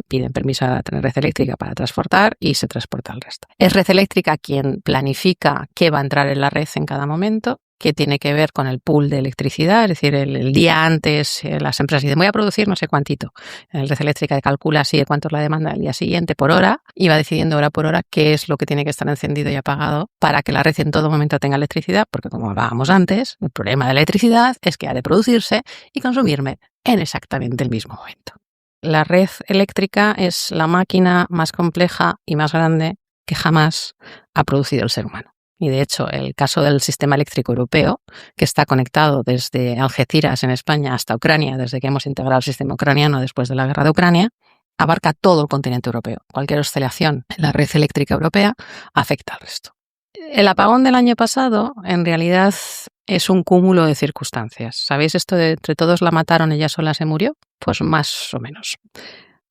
piden permiso a tener red eléctrica para transportar y se transporta el resto. Es Red Eléctrica quien planifica qué va a entrar en la red en cada momento, que tiene que ver con el pool de electricidad, es decir, el día antes las empresas dicen voy a producir no sé cuántito. La Red Eléctrica calcula así de cuánto es la demanda al día siguiente por hora y va decidiendo hora por hora qué es lo que tiene que estar encendido y apagado para que la red en todo momento tenga electricidad, porque como hablábamos antes, el problema de la electricidad es que ha de producirse y consumirme en exactamente el mismo momento. La red eléctrica es la máquina más compleja y más grande que jamás ha producido el ser humano. Y de hecho, el caso del sistema eléctrico europeo, que está conectado desde Algeciras en España hasta Ucrania, desde que hemos integrado el sistema ucraniano después de la guerra de Ucrania, abarca todo el continente europeo. Cualquier oscilación en la red eléctrica europea afecta al resto. El apagón del año pasado, en realidad, es un cúmulo de circunstancias. ¿Sabéis esto de entre todos la mataron, ella sola se murió? Pues más o menos.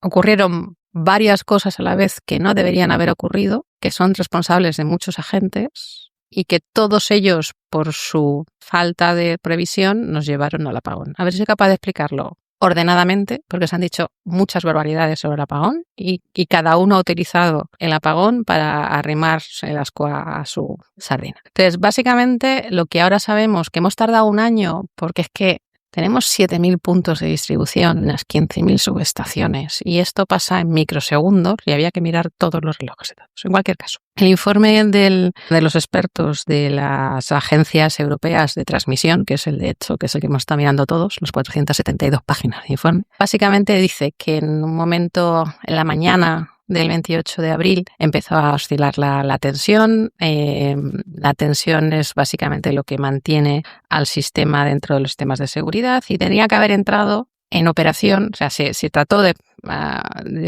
Ocurrieron varias cosas a la vez que no deberían haber ocurrido, que son responsables de muchos agentes y que todos ellos, por su falta de previsión, nos llevaron al apagón. A ver si soy capaz de explicarlo ordenadamente, porque se han dicho muchas barbaridades sobre el apagón y cada uno ha utilizado el apagón para arrimar el asco a su sardina. Entonces, básicamente, lo que ahora sabemos, que hemos tardado un año, porque es que tenemos 7.000 puntos de distribución, unas 15.000 subestaciones, y esto pasa en microsegundos y había que mirar todos los relojes de datos. En cualquier caso, el informe de los expertos de las agencias europeas de transmisión, que es el de hecho, que es el que hemos estado mirando todos, los 472 páginas de informe, básicamente dice que en un momento, en la mañana del 28 de abril, empezó a oscilar la tensión. La tensión es básicamente lo que mantiene al sistema dentro de los sistemas de seguridad y tenía que haber entrado en operación, o sea, se trató de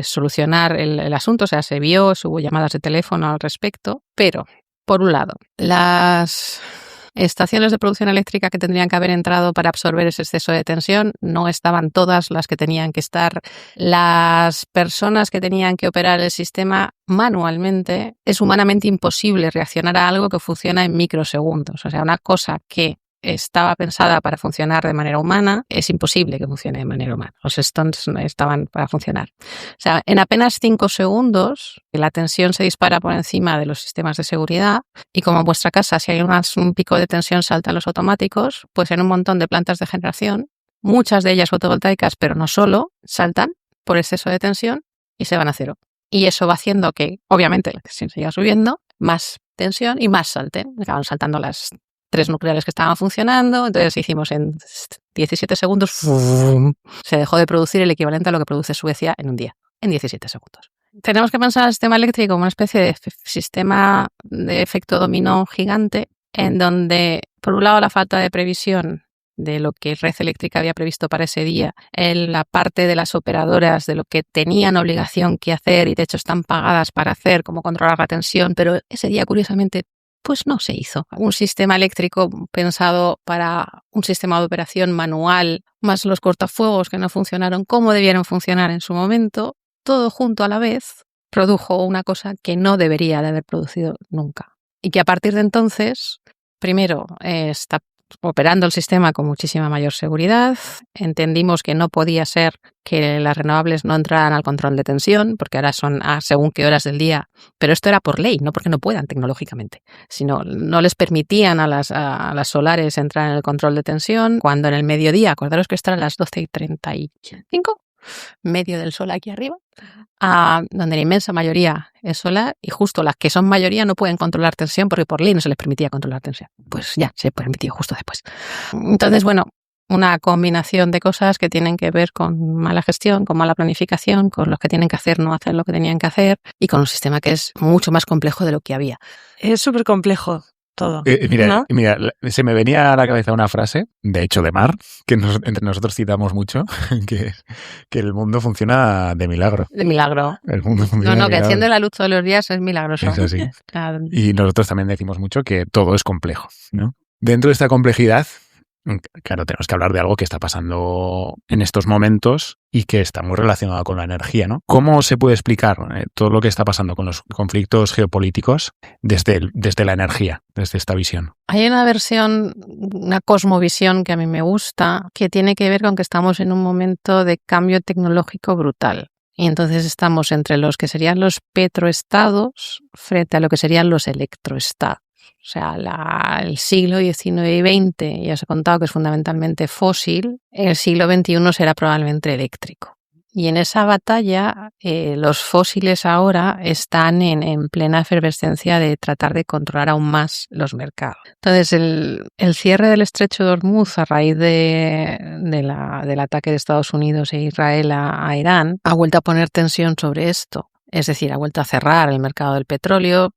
solucionar el asunto, o sea, se vio, hubo llamadas de teléfono al respecto, pero, por un lado, las estaciones de producción eléctrica que tendrían que haber entrado para absorber ese exceso de tensión no estaban todas las que tenían que estar. Las personas que tenían que operar el sistema manualmente, es humanamente imposible reaccionar a algo que funciona en microsegundos. O sea, una cosa que estaba pensada para funcionar de manera humana, es imposible que funcione de manera humana. Los stones estaban para funcionar. O sea, en apenas 5 segundos la tensión se dispara por encima de los sistemas de seguridad y como en vuestra casa, si hay un pico de tensión, saltan los automáticos, pues en un montón de plantas de generación, muchas de ellas fotovoltaicas, pero no solo, saltan por exceso de tensión y se van a cero. Y eso va haciendo que, obviamente, la tensión siga subiendo, más tensión y más salten. Acaban saltando las 3 nucleares que estaban funcionando, entonces hicimos en 17 segundos, se dejó de producir el equivalente a lo que produce Suecia en un día, en 17 segundos. Tenemos que pensar el sistema eléctrico como una especie de sistema de efecto dominó gigante, en donde, por un lado, la falta de previsión de lo que Red Eléctrica había previsto para ese día, en la parte de las operadoras, de lo que tenían obligación que hacer y de hecho están pagadas para hacer, como controlar la tensión, pero ese día, curiosamente, pues no se hizo. Un sistema eléctrico pensado para un sistema de operación manual, más los cortafuegos que no funcionaron como debieron funcionar en su momento, todo junto a la vez, produjo una cosa que no debería de haber producido nunca. Y que a partir de entonces, primero, está operando el sistema con muchísima mayor seguridad. Entendimos que no podía ser que las renovables no entraran al control de tensión, porque ahora son a según qué horas del día, pero esto era por ley, no porque no puedan tecnológicamente, sino no les permitían a las solares entrar en el control de tensión, cuando en el mediodía, acordaros que esto era a las 12:35, medio del sol aquí arriba, donde la inmensa mayoría es solar y justo las que son mayoría no pueden controlar tensión porque por ley no se les permitía controlar tensión. Pues ya, se permitió justo después. Entonces, bueno, una combinación de cosas que tienen que ver con mala gestión, con mala planificación, con los que tienen que hacer no hacer lo que tenían que hacer y con un sistema que es mucho más complejo de lo que había. Es súper complejo todo. Mira, ¿no? se me venía a la cabeza una frase, de hecho de Mar, que entre nosotros citamos mucho, que es que el mundo funciona de milagro. De milagro. El mundo funciona No, de que milagro. enciende la luz todos los días es milagroso. Es así. Claro. Y nosotros también decimos mucho que todo es complejo, ¿no? Dentro de esta complejidad, claro, tenemos que hablar de algo que está pasando en estos momentos y que está muy relacionado con la energía, ¿no? ¿Cómo se puede explicar todo lo que está pasando con los conflictos geopolíticos desde la energía, desde esta visión? Hay una versión, una cosmovisión que a mí me gusta, que tiene que ver con que estamos en un momento de cambio tecnológico brutal. Y entonces estamos entre los que serían los petroestados frente a lo que serían los electroestados. O sea, el siglo XIX y XX, ya os he contado que es fundamentalmente fósil, el siglo XXI será probablemente eléctrico. Y en esa batalla, los fósiles ahora están en plena efervescencia de tratar de controlar aún más los mercados. Entonces, el cierre del estrecho de Hormuz a raíz del ataque de Estados Unidos e Israel a Irán ha vuelto a poner tensión sobre esto. Es decir, ha vuelto a cerrar el mercado del petróleo.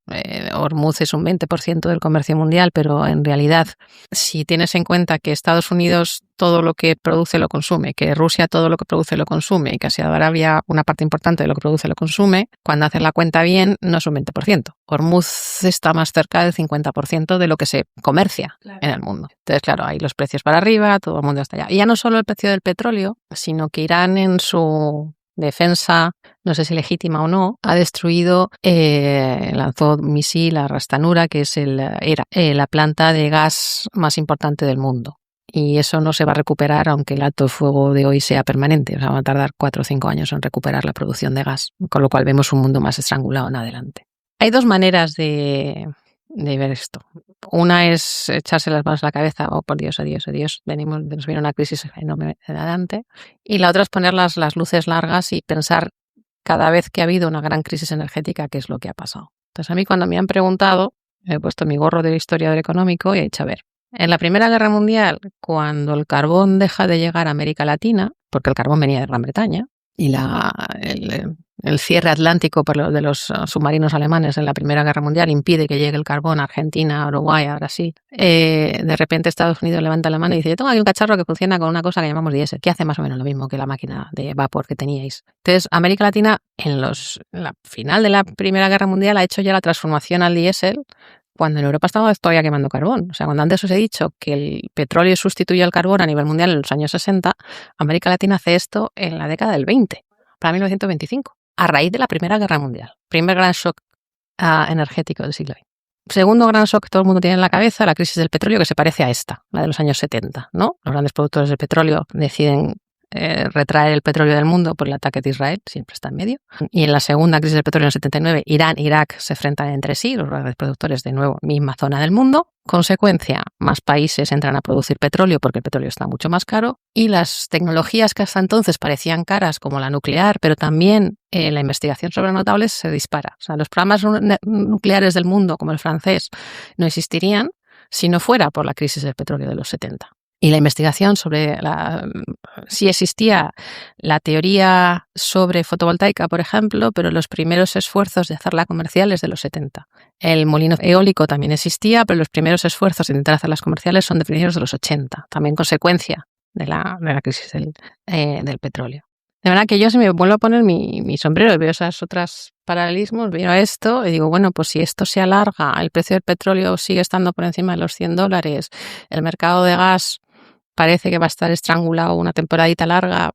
Hormuz es un 20% del comercio mundial, pero en realidad, si tienes en cuenta que Estados Unidos todo lo que produce lo consume, que Rusia todo lo que produce lo consume y que Saudi Arabia una parte importante de lo que produce lo consume, cuando haces la cuenta bien no es un 20%. Hormuz está más cerca del 50% de lo que se comercia en el mundo. Entonces, claro, hay los precios para arriba, todo el mundo está allá. Y ya no solo el precio del petróleo, sino que Irán en su defensa, no sé si legítima o no, ha destruido, lanzó misil a Ras Tanura, que es la planta de gas más importante del mundo. Y eso no se va a recuperar aunque el alto fuego de hoy sea permanente. O sea, va a tardar 4 o 5 años en recuperar la producción de gas, con lo cual vemos un mundo más estrangulado en adelante. Hay dos maneras de ver esto. Una es echarse las manos a la cabeza, oh por Dios, oh Dios, oh Dios, nos viene una crisis enorme adelante. Y la otra es poner las luces largas y pensar cada vez que ha habido una gran crisis energética qué es lo que ha pasado. Entonces a mí cuando me han preguntado, he puesto mi gorro de historiador económico y he dicho, a ver, en la Primera Guerra Mundial, cuando el carbón deja de llegar a América Latina, porque el carbón venía de Gran Bretaña, y el cierre atlántico de los submarinos alemanes en la Primera Guerra Mundial impide que llegue el carbón a Argentina, a Uruguay, a Brasil. De repente Estados Unidos levanta la mano y dice, yo tengo aquí un cacharro que funciona con una cosa que llamamos diésel, que hace más o menos lo mismo que la máquina de vapor que teníais. Entonces, América Latina, en la final de la Primera Guerra Mundial, ha hecho ya la transformación al diésel, cuando en Europa estaba todavía quemando carbón. O sea, cuando antes os he dicho que el petróleo sustituye al carbón a nivel mundial en los años 60, América Latina hace esto en la década del 20, para 1925, a raíz de la Primera Guerra Mundial. Primer gran shock energético del siglo XX. Segundo gran shock que todo el mundo tiene en la cabeza, la crisis del petróleo, que se parece a esta, la de los años 70, ¿no? Los grandes productores del petróleo deciden retraer el petróleo del mundo por el ataque de Israel, siempre está en medio. Y en la segunda crisis del petróleo en el 79, Irán e Irak se enfrentan entre sí, los grandes productores de nuevo, misma zona del mundo. Consecuencia, más países entran a producir petróleo porque el petróleo está mucho más caro y las tecnologías que hasta entonces parecían caras, como la nuclear, pero también la investigación sobre renovables, se dispara. O sea, los programas nucleares del mundo, como el francés, no existirían si no fuera por la crisis del petróleo de los 70. Y la investigación sobre si existía la teoría sobre fotovoltaica, por ejemplo, pero los primeros esfuerzos de hacerla comercial es de los 70. El molino eólico también existía, pero los primeros esfuerzos de intentar hacerlas comerciales son de principios de los 80, también consecuencia de la crisis del petróleo. De verdad que yo, si me vuelvo a poner mi sombrero y veo esos otros paralelismos, veo esto y digo, bueno, pues si esto se alarga, el precio del petróleo sigue estando por encima de los $100, el mercado de gas parece que va a estar estrangulado una temporadita larga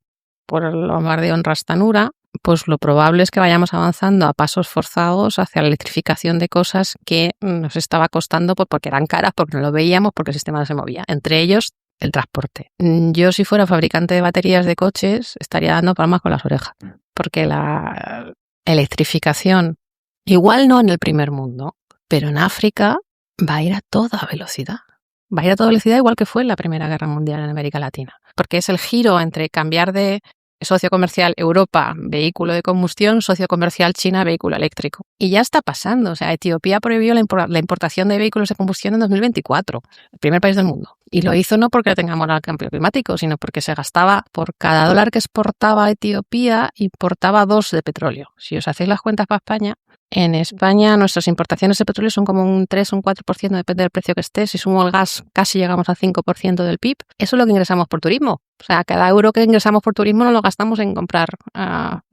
por el bombardeo en Ras Tanura, pues lo probable es que vayamos avanzando a pasos forzados hacia la electrificación de cosas que nos estaba costando porque eran caras, porque no lo veíamos, porque el sistema no se movía. Entre ellos, el transporte. Yo, si fuera fabricante de baterías de coches, estaría dando palmas con las orejas, porque la electrificación, igual no en el primer mundo, pero en África va a ir a toda velocidad. Va a ir a toda velocidad igual que fue en la Primera Guerra Mundial en América Latina, porque es el giro entre cambiar de socio comercial Europa, vehículo de combustión, socio comercial China, vehículo eléctrico. Y ya está pasando. O sea, Etiopía prohibió la importación de vehículos de combustión en 2024, el primer país del mundo. Y lo hizo no porque tenga moral al cambio climático, sino porque se gastaba, por cada dólar que exportaba Etiopía, importaba 2 de petróleo. Si os hacéis las cuentas para España, en España nuestras importaciones de petróleo son como un 3 o un 4%, depende del precio que esté. Si sumo el gas, casi llegamos al 5% del PIB. Eso es lo que ingresamos por turismo. O sea, cada euro que ingresamos por turismo no lo gastamos en comprar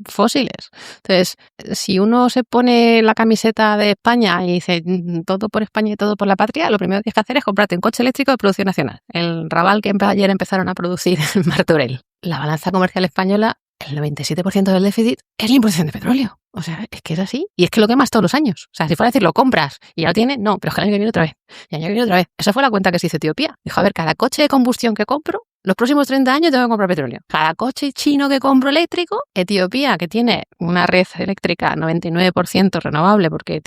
fósiles. Entonces, si uno se pone la camiseta de España y dice todo por España y todo por la patria, lo primero que tienes que hacer es comprarte un coche eléctrico de producción nacional. El Raval que ayer empezaron a producir en Martorell. La balanza comercial española, el 97% del déficit es la importación de petróleo. O sea, es que es así. Y es que lo quemas todos los años. O sea, si fuera a decir, lo compras y ya lo tienes, no, pero es que el año que viene otra vez. Y el año que viene otra vez. Esa fue la cuenta que se hizo Etiopía. Dijo, a ver, cada coche de combustión que compro, los próximos 30 años tengo que comprar petróleo. Cada coche chino que compro eléctrico, Etiopía, que tiene una red eléctrica 99% renovable porque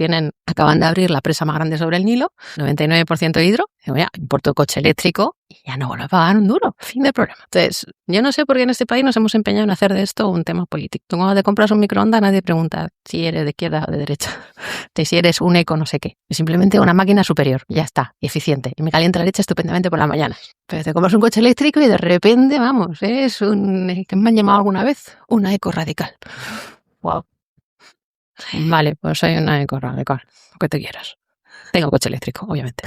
acaban de abrir la presa más grande sobre el Nilo, 99% hidro, digo, ya, importo coche eléctrico y ya no vuelvo a pagar un duro. Fin del problema. Entonces, yo no sé por qué en este país nos hemos empeñado en hacer de esto un tema político. Tú cuando te compras un microondas nadie pregunta si eres de izquierda o de derecha, de si eres un eco no sé qué. Es simplemente una máquina superior, ya está, eficiente. Y me calienta la leche estupendamente por la mañana. Pero te compras un coche eléctrico y de repente, vamos, es ¿qué me han llamado alguna vez? Una eco radical. Wow. Vale, pues soy una eco radical, lo que te quieras. Tengo coche eléctrico, obviamente.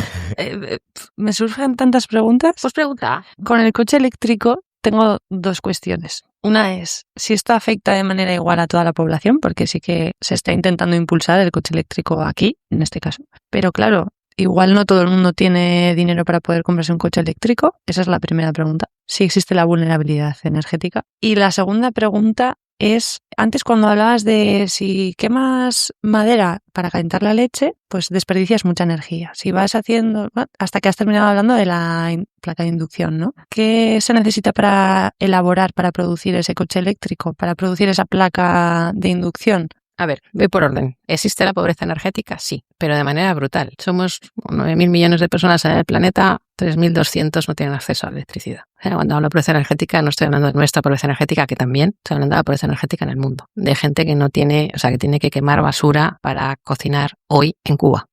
Me surgen tantas preguntas. Pues pregunta. Con el coche eléctrico tengo 2 cuestiones. Una es si esto afecta de manera igual a toda la población, porque sí que se está intentando impulsar el coche eléctrico aquí, en este caso. Pero claro, igual no todo el mundo tiene dinero para poder comprarse un coche eléctrico. Esa es la primera pregunta. Si existe la vulnerabilidad energética. Y la segunda pregunta es, antes cuando hablabas de si quemas madera para calentar la leche, pues desperdicias mucha energía. Si vas haciendo, hasta que has terminado hablando de la placa de inducción, ¿no? ¿Qué se necesita para elaborar, para producir ese coche eléctrico, para producir esa placa de inducción? A ver, voy por orden. ¿Existe la pobreza energética? Sí, pero de manera brutal. Somos 9.000 millones de personas en el planeta, 3.200 no tienen acceso a la electricidad. Cuando hablo de pobreza energética no estoy hablando de nuestra pobreza energética, que también, estoy hablando de la pobreza energética en el mundo. De gente que no tiene, o sea, que tiene que quemar basura para cocinar hoy en Cuba.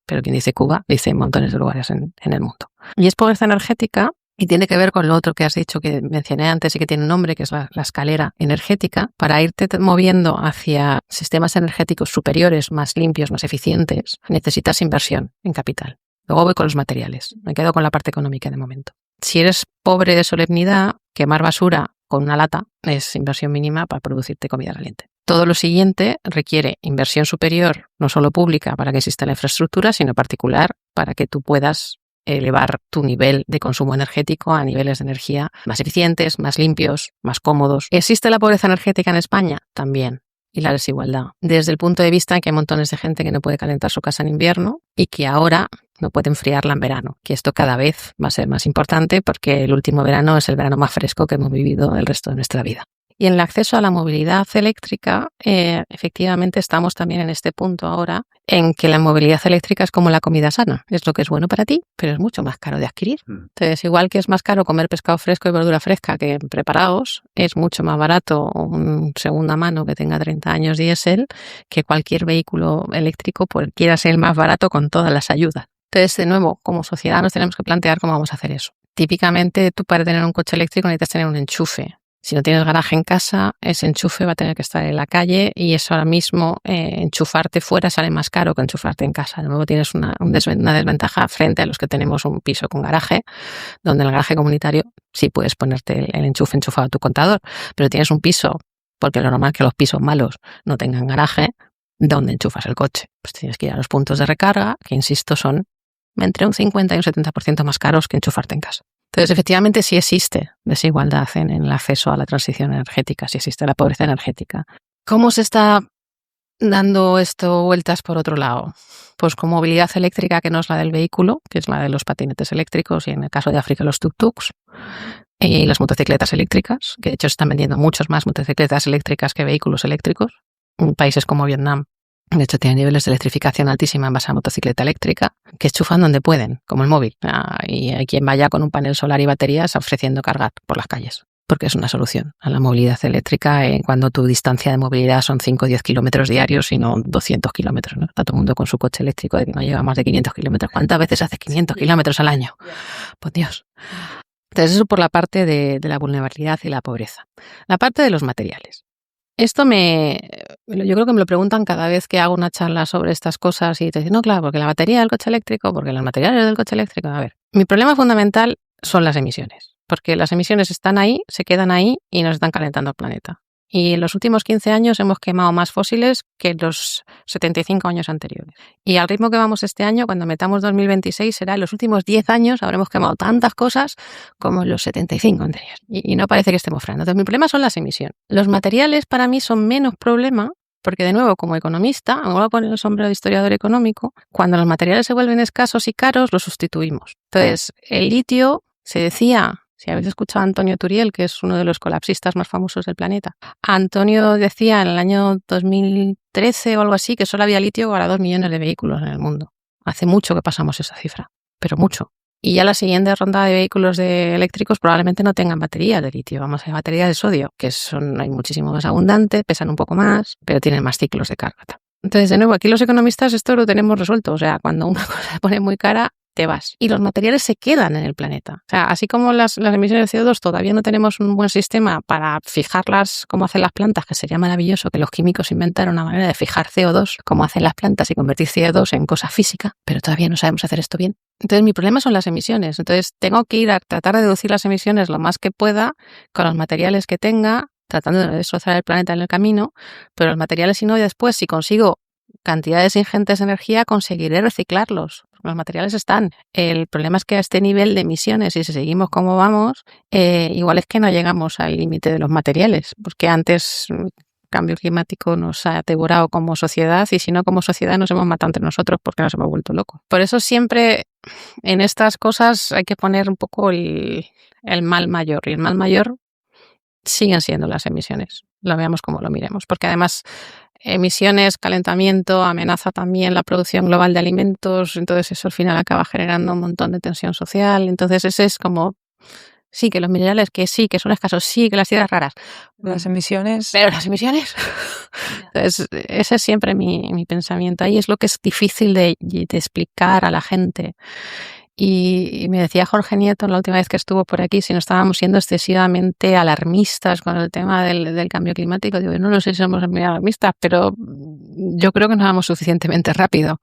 Pero quien dice Cuba, dice montones de lugares en el mundo. Y es pobreza energética. Y tiene que ver con lo otro que has dicho, que mencioné antes y que tiene un nombre, que es la escalera energética. Para irte moviendo hacia sistemas energéticos superiores, más limpios, más eficientes, necesitas inversión en capital. Luego voy con los materiales. Me quedo con la parte económica de momento. Si eres pobre de solemnidad, quemar basura con una lata es inversión mínima para producirte comida caliente. Todo lo siguiente requiere inversión superior, no solo pública para que exista la infraestructura, sino particular para que tú puedas elevar tu nivel de consumo energético a niveles de energía más eficientes, más limpios, más cómodos. ¿Existe la pobreza energética en España? También. Y la desigualdad. Desde el punto de vista en que hay montones de gente que no puede calentar su casa en invierno y que ahora no puede enfriarla en verano. Que esto cada vez va a ser más importante porque el último verano es el verano más fresco que hemos vivido el resto de nuestra vida. Y en el acceso a la movilidad eléctrica, efectivamente estamos también en este punto ahora en que la movilidad eléctrica es como la comida sana. Es lo que es bueno para ti, pero es mucho más caro de adquirir. Entonces, igual que es más caro comer pescado fresco y verdura fresca que preparados, es mucho más barato un segunda mano que tenga 30 años diésel que cualquier vehículo eléctrico, pues quiera ser el más barato con todas las ayudas. Entonces, de nuevo, como sociedad nos tenemos que plantear cómo vamos a hacer eso. típicamente tú para tener un coche eléctrico necesitas tener un enchufe. Si no tienes garaje en casa, ese enchufe va a tener que estar en la calle y eso ahora mismo, enchufarte fuera sale más caro que enchufarte en casa. De nuevo tienes una desventaja frente a los que tenemos un piso con garaje, donde en el garaje comunitario sí puedes ponerte el enchufe enchufado a tu contador, pero tienes un piso, porque lo normal es que los pisos malos no tengan garaje, ¿dónde enchufas el coche? Pues tienes que ir a los puntos de recarga, que insisto son entre un 50 y un 70% más caros que enchufarte en casa. Entonces, efectivamente, sí existe desigualdad en el acceso a la transición energética, sí existe la pobreza energética. ¿Cómo se está dando esto vueltas por otro lado? Pues con movilidad eléctrica que no es la del vehículo, que es la de los patinetes eléctricos y en el caso de África los tuk-tuks, y las motocicletas eléctricas, que de hecho se están vendiendo muchos más motocicletas eléctricas que vehículos eléctricos. En países como Vietnam, de hecho, tienen niveles de electrificación altísima en base a motocicleta eléctrica, que enchufan donde pueden, como el móvil. Y hay quien vaya con un panel solar y baterías ofreciendo cargar por las calles, porque es una solución a la movilidad eléctrica cuando tu distancia de movilidad son 5 o 10 kilómetros diarios y no 200 kilómetros, ¿no? Está todo el mundo con su coche eléctrico de que no lleva más de 500 kilómetros. ¿Cuántas veces hace 500 kilómetros al año? Pues Dios. Entonces, eso por la parte de la vulnerabilidad y la pobreza. La parte de los materiales. Esto yo creo que me lo preguntan cada vez que hago una charla sobre estas cosas y te dicen, no, claro, porque la batería del coche eléctrico, porque los materiales del coche eléctrico. A ver, mi problema fundamental son las emisiones, porque las emisiones están ahí, se quedan ahí y nos están calentando el planeta. Y en los últimos 15 años hemos quemado más fósiles que los 75 años anteriores. Y al ritmo que vamos este año, cuando metamos 2026, será en los últimos 10 años habremos quemado tantas cosas como en los 75 anteriores. Y no parece que estemos frenando. Entonces, mi problema son las emisiones. Los materiales para mí son menos problema, porque de nuevo, como economista, me voy a poner el sombrero de historiador económico, cuando los materiales se vuelven escasos y caros, los sustituimos. Entonces, el litio, se decía... Si habéis escuchado a Antonio Turiel, que es uno de los colapsistas más famosos del planeta. Antonio decía en el año 2013 o algo así que solo había litio para 2 millones de vehículos en el mundo. Hace mucho que pasamos esa cifra, pero mucho. Y ya la siguiente ronda de vehículos eléctricos probablemente no tengan baterías de litio, vamos a baterías de sodio, que hay muchísimo más abundantes, pesan un poco más, pero tienen más ciclos de carga. Entonces, de nuevo, aquí los economistas esto lo tenemos resuelto. O sea, cuando una cosa se pone muy cara, te vas. Y los materiales se quedan en el planeta. O sea, así como las emisiones de CO2 todavía no tenemos un buen sistema para fijarlas como hacen las plantas, que sería maravilloso que los químicos inventaran una manera de fijar CO2 como hacen las plantas y convertir CO2 en cosa física, pero todavía no sabemos hacer esto bien. Entonces, mi problema son las emisiones. Entonces, tengo que ir a tratar de reducir las emisiones lo más que pueda con los materiales que tenga, tratando de destrozar el planeta en el camino, pero los materiales, si no, y después, si consigo cantidades ingentes de energía, conseguiré reciclarlos. Los materiales están. El problema es que a este nivel de emisiones, y si seguimos como vamos, igual es que no llegamos al límite de los materiales, porque antes el cambio climático nos ha devorado como sociedad y si no como sociedad nos hemos matado entre nosotros porque nos hemos vuelto locos. Por eso siempre en estas cosas hay que poner un poco el mal mayor, y el mal mayor siguen siendo las emisiones, lo veamos como lo miremos, porque además emisiones, calentamiento, amenaza también la producción global de alimentos, entonces eso al final acaba generando un montón de tensión social. Entonces ese es como, sí, que los minerales, que sí, que son escasos, sí, que las tierras raras. Las emisiones. Pero las emisiones. Entonces ese es siempre mi pensamiento. Ahí es lo que es difícil de explicar a la gente. Y me decía Jorge Nieto la última vez que estuvo por aquí si no estábamos siendo excesivamente alarmistas con el tema del cambio climático. Digo, no sé si somos muy alarmistas, pero yo creo que no vamos suficientemente rápido.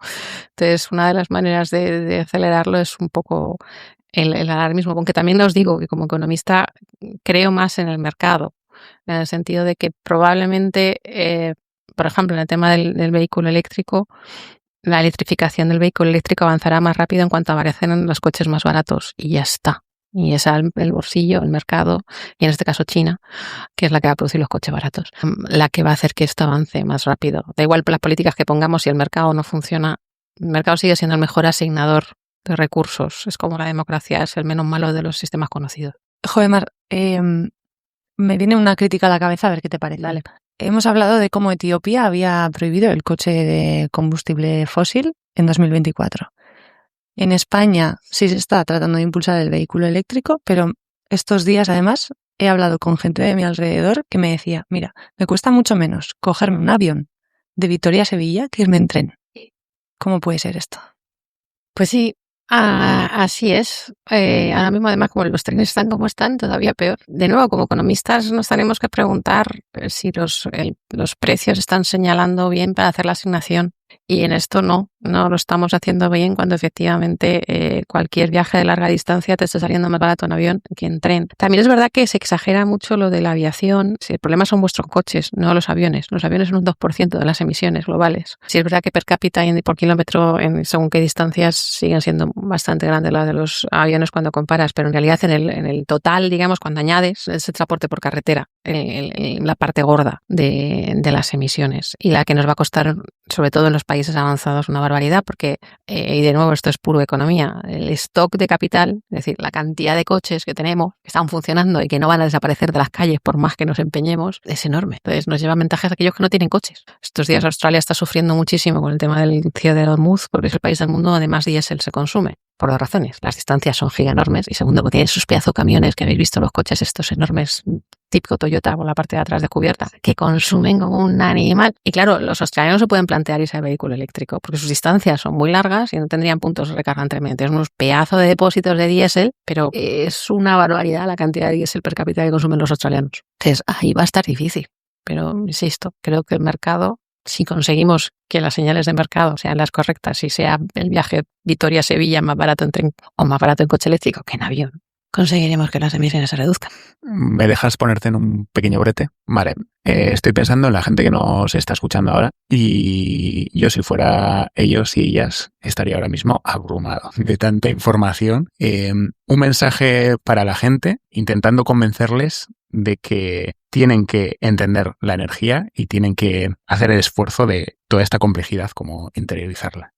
Entonces, una de las maneras de acelerarlo es un poco el alarmismo, aunque también os digo que como economista creo más en el mercado, en el sentido de que probablemente, por ejemplo, en el tema del vehículo eléctrico, la electrificación del vehículo eléctrico avanzará más rápido en cuanto aparecen los coches más baratos y ya está. Y es el bolsillo, el mercado, y en este caso China, que es la que va a producir los coches baratos, la que va a hacer que esto avance más rápido. Da igual las políticas que pongamos, si el mercado no funciona, el mercado sigue siendo el mejor asignador de recursos. Es como la democracia, es el menos malo de los sistemas conocidos. Joder, Mar, me viene una crítica a la cabeza, a ver qué te parece. Dale. Hemos hablado de cómo Etiopía había prohibido el coche de combustible fósil en 2024. En España sí se está tratando de impulsar el vehículo eléctrico, pero estos días además he hablado con gente de mi alrededor que me decía, mira, me cuesta mucho menos cogerme un avión de Vitoria a Sevilla que irme en tren. ¿Cómo puede ser esto? Pues sí, Así es. Ahora mismo, además, como los trenes están como están, todavía peor. De nuevo, como economistas nos tenemos que preguntar si los precios están señalando bien para hacer la asignación. Y en esto no lo estamos haciendo bien cuando efectivamente cualquier viaje de larga distancia te está saliendo más barato en avión que en tren. También es verdad que se exagera mucho lo de la aviación. Si el problema son vuestros coches, no los aviones. Los aviones son un 2% de las emisiones globales. Si es verdad que per cápita y por kilómetro, según qué distancias, siguen siendo bastante grandes las de los aviones cuando comparas, pero en realidad en el total, digamos, cuando añades ese transporte por carretera, la parte gorda de las emisiones y la que nos va a costar, sobre todo en los países avanzados, una barbaridad, porque, y de nuevo esto es puro economía, el stock de capital, es decir, la cantidad de coches que tenemos, que están funcionando y que no van a desaparecer de las calles por más que nos empeñemos, es enorme. Entonces nos lleva ventajas a aquellos que no tienen coches. Estos días Australia está sufriendo muchísimo con el tema del cierre de Hormuz, porque es el país del mundo donde más diésel se consume. Por dos razones. Las distancias son gigaenormes y segundo, que tienen esos pedazos de camiones que habéis visto los coches estos enormes, típico Toyota con la parte de atrás descubierta, que consumen como un animal. Y claro, los australianos se pueden plantear irse al vehículo eléctrico porque sus distancias son muy largas y no tendrían puntos de recarga entre medios. Unos pedazos de depósitos de diésel, pero es una barbaridad la cantidad de diésel per cápita que consumen los australianos. Entonces, ahí va a estar difícil. Pero, insisto, creo que el mercado, si conseguimos que las señales de mercado sean las correctas y sea el viaje Vitoria-Sevilla más barato en tren o más barato en coche eléctrico que en avión, conseguiremos que las emisiones se reduzcan. ¿Me dejas ponerte en un pequeño brete? Vale, estoy pensando en la gente que nos está escuchando ahora y yo, si fuera ellos y ellas, estaría ahora mismo abrumado de tanta información. Un mensaje para la gente, intentando convencerles de que tienen que entender la energía y tienen que hacer el esfuerzo de toda esta complejidad, como interiorizarla.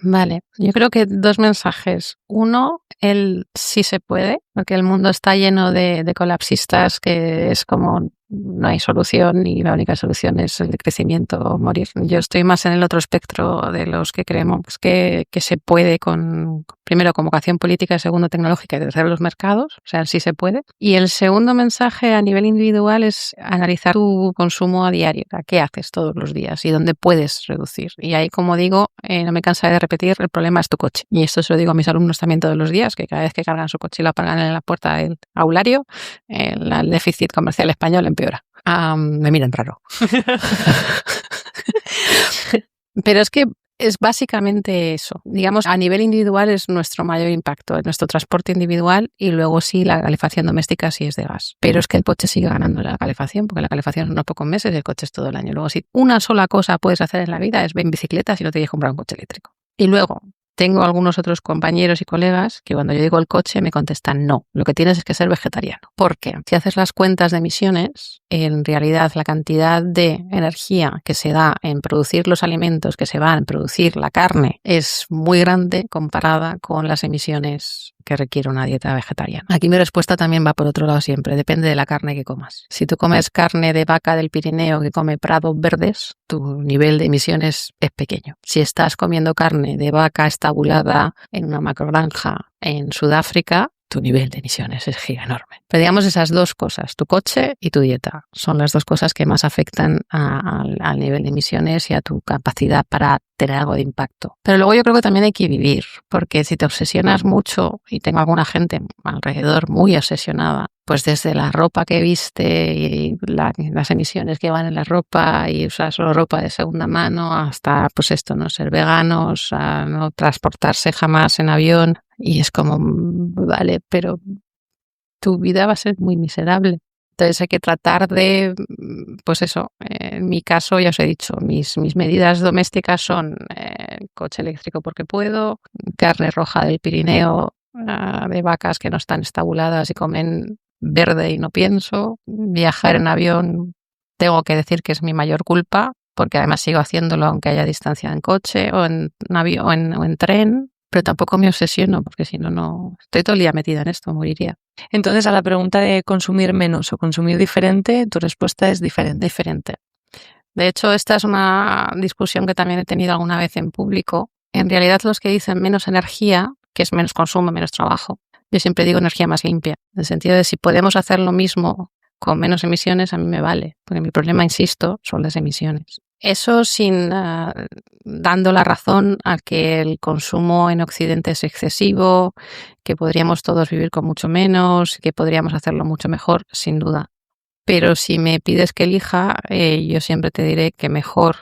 Vale, yo creo que dos mensajes. Uno, el sí se puede, porque el mundo está lleno de colapsistas, que es como no hay solución y la única solución es el crecimiento o morir. Yo estoy más en el otro espectro de los que creemos que se puede con, primero, con vocación política, y segundo, tecnológica, y tercero, los mercados. O sea, sí se puede. Y el segundo mensaje a nivel individual es analizar tu consumo a diario. ¿Qué haces todos los días y dónde puedes reducir? Y ahí, como digo, no me cansaré de repetir, el problema es tu coche. Y esto se lo digo a mis alumnos también todos los días, que cada vez que cargan su coche y lo apagan en la puerta del aulario, el déficit comercial español empeora. Me miran raro. Pero es que es básicamente eso. Digamos, a nivel individual es nuestro mayor impacto, es nuestro transporte individual y luego sí la calefacción doméstica si es de gas. Pero es que el coche sigue ganando la calefacción, porque la calefacción son unos pocos meses y el coche es todo el año. Luego, si una sola cosa puedes hacer en la vida es ver en bicicleta si no te quieres comprar un coche eléctrico. Y luego, tengo algunos otros compañeros y colegas que cuando yo digo el coche me contestan no, lo que tienes es que ser vegetariano. Porque si haces las cuentas de emisiones, en realidad la cantidad de energía que se da en producir los alimentos, que se van en producir la carne, es muy grande comparada con las emisiones que requiere una dieta vegetariana. Aquí mi respuesta también va por otro lado siempre, depende de la carne que comas. Si tú comes carne de vaca del Pirineo que come prados verdes, tu nivel de emisiones es pequeño. Si estás comiendo carne de vaca estabulada en una macrogranja en Sudáfrica, tu nivel de emisiones es giga enorme. Pero digamos esas dos cosas, tu coche y tu dieta, son las dos cosas que más afectan al nivel de emisiones y a tu capacidad para tener algo de impacto. Pero luego yo creo que también hay que vivir, porque si te obsesionas mucho, y tengo alguna gente alrededor muy obsesionada, pues desde la ropa que viste y las emisiones que van en la ropa y usar solo ropa de segunda mano, hasta pues esto, no ser veganos, a no transportarse jamás en avión. Y es como, vale, pero tu vida va a ser muy miserable. Entonces hay que tratar de, pues eso, en mi caso ya os he dicho, mis medidas domésticas son coche eléctrico porque puedo, carne roja del Pirineo, de vacas que no están estabuladas y comen verde y no pienso, viajar en avión tengo que decir que es mi mayor culpa, porque además sigo haciéndolo aunque haya distancia en coche o en avión o en tren. Pero tampoco me obsesiono, porque si no, no estoy todo el día metida en esto, moriría. Entonces, a la pregunta de consumir menos o consumir diferente, tu respuesta es diferente. Diferente. De hecho, esta es una discusión que también he tenido alguna vez en público. En realidad, los que dicen menos energía, que es menos consumo, menos trabajo, yo siempre digo energía más limpia. En el sentido de si podemos hacer lo mismo con menos emisiones, a mí me vale. Porque mi problema, insisto, son las emisiones. Eso sin dando la razón a que el consumo en Occidente es excesivo, que podríamos todos vivir con mucho menos, que podríamos hacerlo mucho mejor, sin duda. Pero si me pides que elija, yo siempre te diré que mejor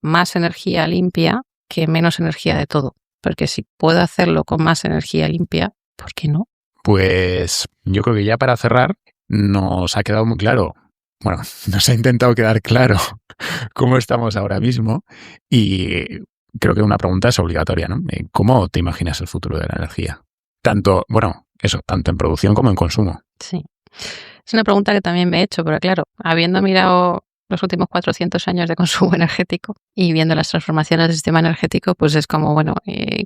más energía limpia que menos energía de todo. Porque si puedo hacerlo con más energía limpia, ¿por qué no? Pues yo creo que ya para cerrar nos ha quedado muy claro. Bueno, nos ha intentado quedar claro cómo estamos ahora mismo y creo que una pregunta es obligatoria, ¿no? ¿Cómo te imaginas el futuro de la energía? Tanto en producción como en consumo. Sí. Es una pregunta que también me he hecho, pero claro, habiendo mirado los últimos 400 años de consumo energético y viendo las transformaciones del sistema energético, pues es como, bueno,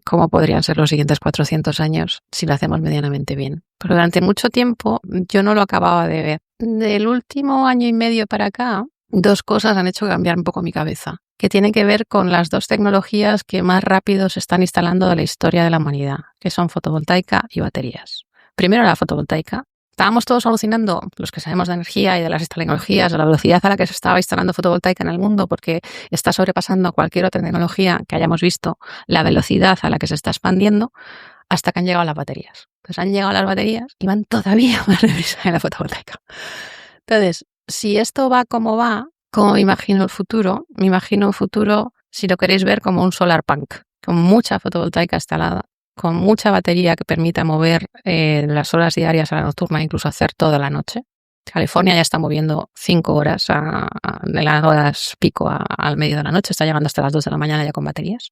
¿cómo podrían ser los siguientes 400 años si lo hacemos medianamente bien? Pero durante mucho tiempo yo no lo acababa de ver. Del último año y medio para acá, dos cosas han hecho cambiar un poco mi cabeza, que tienen que ver con las dos tecnologías que más rápido se están instalando de la historia de la humanidad, que son fotovoltaica y baterías. Primero la fotovoltaica. Estábamos todos alucinando, los que sabemos de energía y de las tecnologías, de la velocidad a la que se estaba instalando fotovoltaica en el mundo, porque está sobrepasando cualquier otra tecnología que hayamos visto, la velocidad a la que se está expandiendo, hasta que han llegado las baterías. Entonces han llegado las baterías y van todavía más deprisa en la fotovoltaica. Entonces, si esto va, ¿cómo me imagino el futuro? Me imagino un futuro, si lo queréis ver, como un solar punk, con mucha fotovoltaica instalada, con mucha batería que permita mover las horas diarias a la nocturna, incluso hacer toda la noche. California ya está moviendo 5 horas de las horas pico al medio de la noche, está llegando hasta las 2 de la mañana ya con baterías.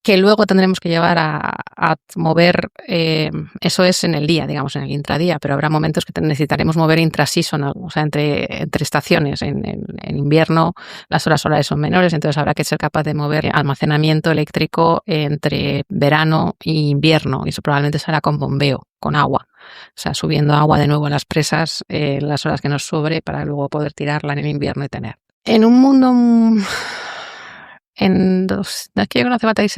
Que luego tendremos que llevar a mover, eso es en el día, digamos, en el intradía, pero habrá momentos que necesitaremos mover intraseasonal, o sea, entre estaciones. En invierno las horas solares son menores, entonces habrá que ser capaz de mover almacenamiento eléctrico entre verano e invierno, y eso probablemente será con bombeo, con agua. O sea, subiendo agua de nuevo a las presas las horas que nos sobre para luego poder tirarla en el invierno y tener. En un mundo... no es que yo conozco baterías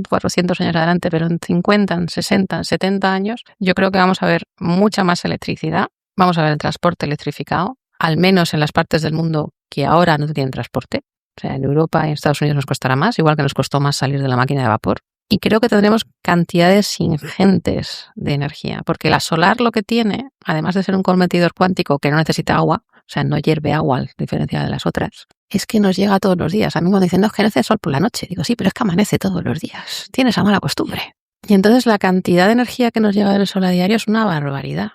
400 años adelante, pero en 50, en 60, en 70 años, yo creo que vamos a ver mucha más electricidad, vamos a ver el transporte electrificado, al menos en las partes del mundo que ahora no tienen transporte. O sea, en Europa y en Estados Unidos nos costará más, igual que nos costó más salir de la máquina de vapor. Y creo que tendremos cantidades ingentes de energía, porque la solar lo que tiene, además de ser un convertidor cuántico que no necesita agua, o sea, no hierve agua a diferencia de las otras, es que nos llega todos los días. A mí cuando dicen, no, es que nace el sol por la noche, digo, sí, pero es que amanece todos los días. Tienes esa mala costumbre. Y entonces la cantidad de energía que nos llega del sol a diario es una barbaridad.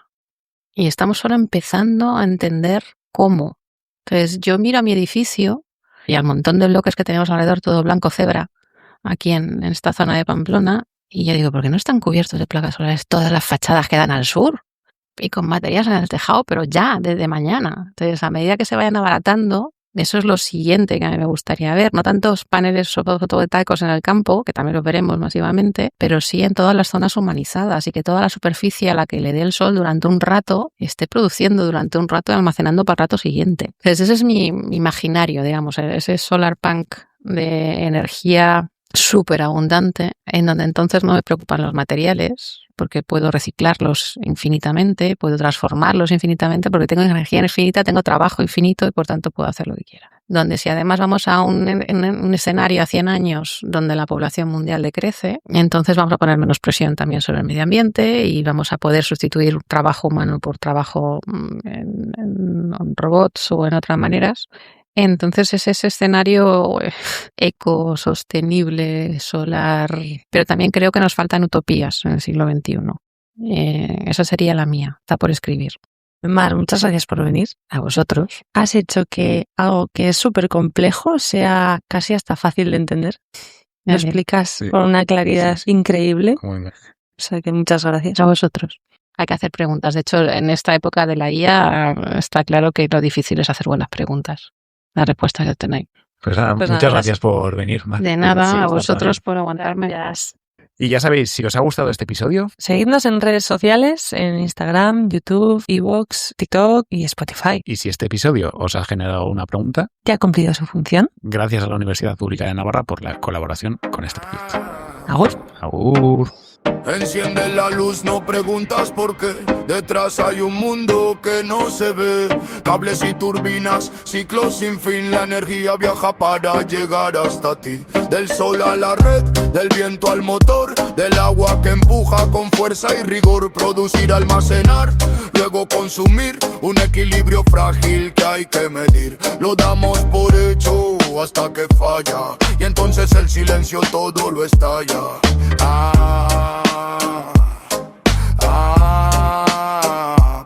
Y estamos solo empezando a entender cómo. Entonces yo miro a mi edificio y al montón de bloques que tenemos alrededor, todo blanco cebra, aquí en esta zona de Pamplona, y yo digo, ¿por qué no están cubiertos de placas solares todas las fachadas que dan al sur? Y con baterías en el tejado, pero ya, desde mañana. Entonces, a medida que se vayan abaratando, eso es lo siguiente que a mí me gustaría ver. No tantos paneles fotovoltaicos en el campo, que también los veremos masivamente, pero sí en todas las zonas humanizadas y que toda la superficie a la que le dé el sol durante un rato esté produciendo durante un rato y almacenando para el rato siguiente. Entonces, ese es mi imaginario, digamos, ese solar punk de energía súper abundante, en donde entonces no me preocupan los materiales, porque puedo reciclarlos infinitamente, puedo transformarlos infinitamente, porque tengo energía infinita, tengo trabajo infinito y por tanto puedo hacer lo que quiera. Donde si además vamos a un escenario a 100 años donde la población mundial decrece, entonces vamos a poner menos presión también sobre el medio ambiente y vamos a poder sustituir trabajo humano por trabajo en robots o en otras maneras. Entonces es ese escenario ecosostenible, solar, pero también creo que nos faltan utopías en el siglo XXI. Esa sería la mía, está por escribir. Mar, muchas gracias por venir. A vosotros. Has hecho que algo que es súper complejo sea casi hasta fácil de entender. Lo explicas con una claridad increíble. Muy bien. O sea que muchas gracias. A vosotros. Hay que hacer preguntas. De hecho, en esta época de la IA está claro que lo difícil es hacer buenas preguntas. La respuesta que tenéis. Pues nada, muchas gracias por venir. Mar. De nada, a vosotros por aguantarme. Y ya sabéis, si os ha gustado este episodio, seguidnos en redes sociales, en Instagram, YouTube, iVoox, TikTok y Spotify. Y si este episodio os ha generado una pregunta, ya ha cumplido su función. Gracias a la Universidad Pública de Navarra por la colaboración con este proyecto. Agur. Agur. Enciende la luz, no preguntas por qué. Detrás hay un mundo que no se ve. Cables y turbinas, ciclos sin fin. La energía viaja para llegar hasta ti. Del sol a la red, del viento al motor, del agua que empuja con fuerza y rigor. Producir, almacenar, luego consumir. Un equilibrio frágil que hay que medir. Lo damos por hecho hasta que falla, y entonces el silencio todo lo estalla.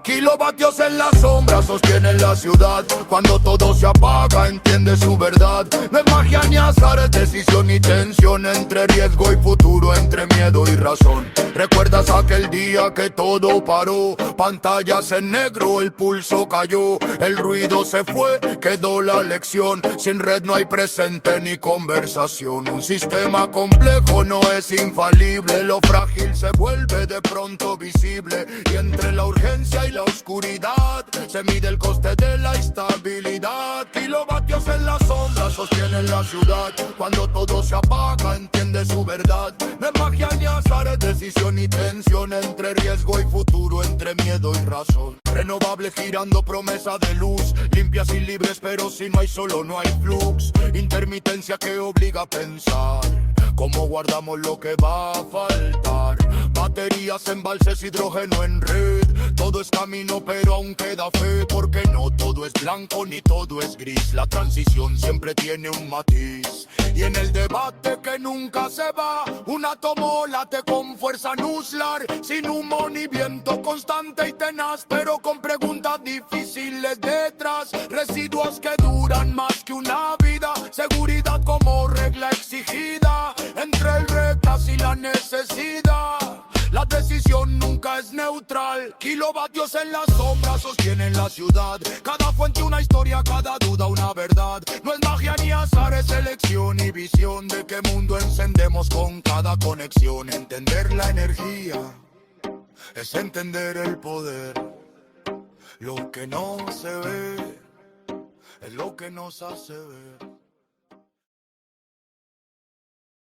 Kilovatios en la sombra sostienen la ciudad. Cuando todo se apaga entiende su verdad. No es magia ni azar, es decisión y tensión. Entre riesgo y futuro, entre miedo y razón. ¿Recuerdas aquel día que todo paró? Pantallas en negro, el pulso cayó. El ruido se fue, quedó la lección. Sin red no hay presente ni conversación. Un sistema complejo no es infalible. Lo frágil se vuelve de pronto visible. Y entre la urgencia y la oscuridad se mide el coste de la estabilidad. Kilovatios en la sombra sostienen la ciudad. Cuando todo se apaga entiende su verdad. No es magia ni azar, es decisión y tensión. Entre riesgo y futuro, entre miedo y razón. Renovable girando, promesa de luz. Limpias y libres, pero si no hay solo no hay flux. Intermitencia que obliga a pensar cómo guardamos lo que va a faltar. Baterías, embalses, hidrógeno en red. Todo es camino pero aún queda fe. Porque no todo es blanco ni todo es gris. La transición siempre tiene un matiz. Y en el debate que nunca se va, un átomo late con fuerza nuclear. Sin humo ni viento, constante y tenaz, pero con preguntas difíciles detrás. Residuos que duran más que una vida. Seguridad como regla exigida. Entre el retas y la necesidad, la decisión nunca es neutral. Kilovatios en la sombra sostienen la ciudad. Cada fuente una historia, cada duda una verdad. No es magia ni azar, es elección y visión. De qué mundo encendemos con cada conexión. Entender la energía es entender el poder. Lo que no se ve es lo que nos hace ver.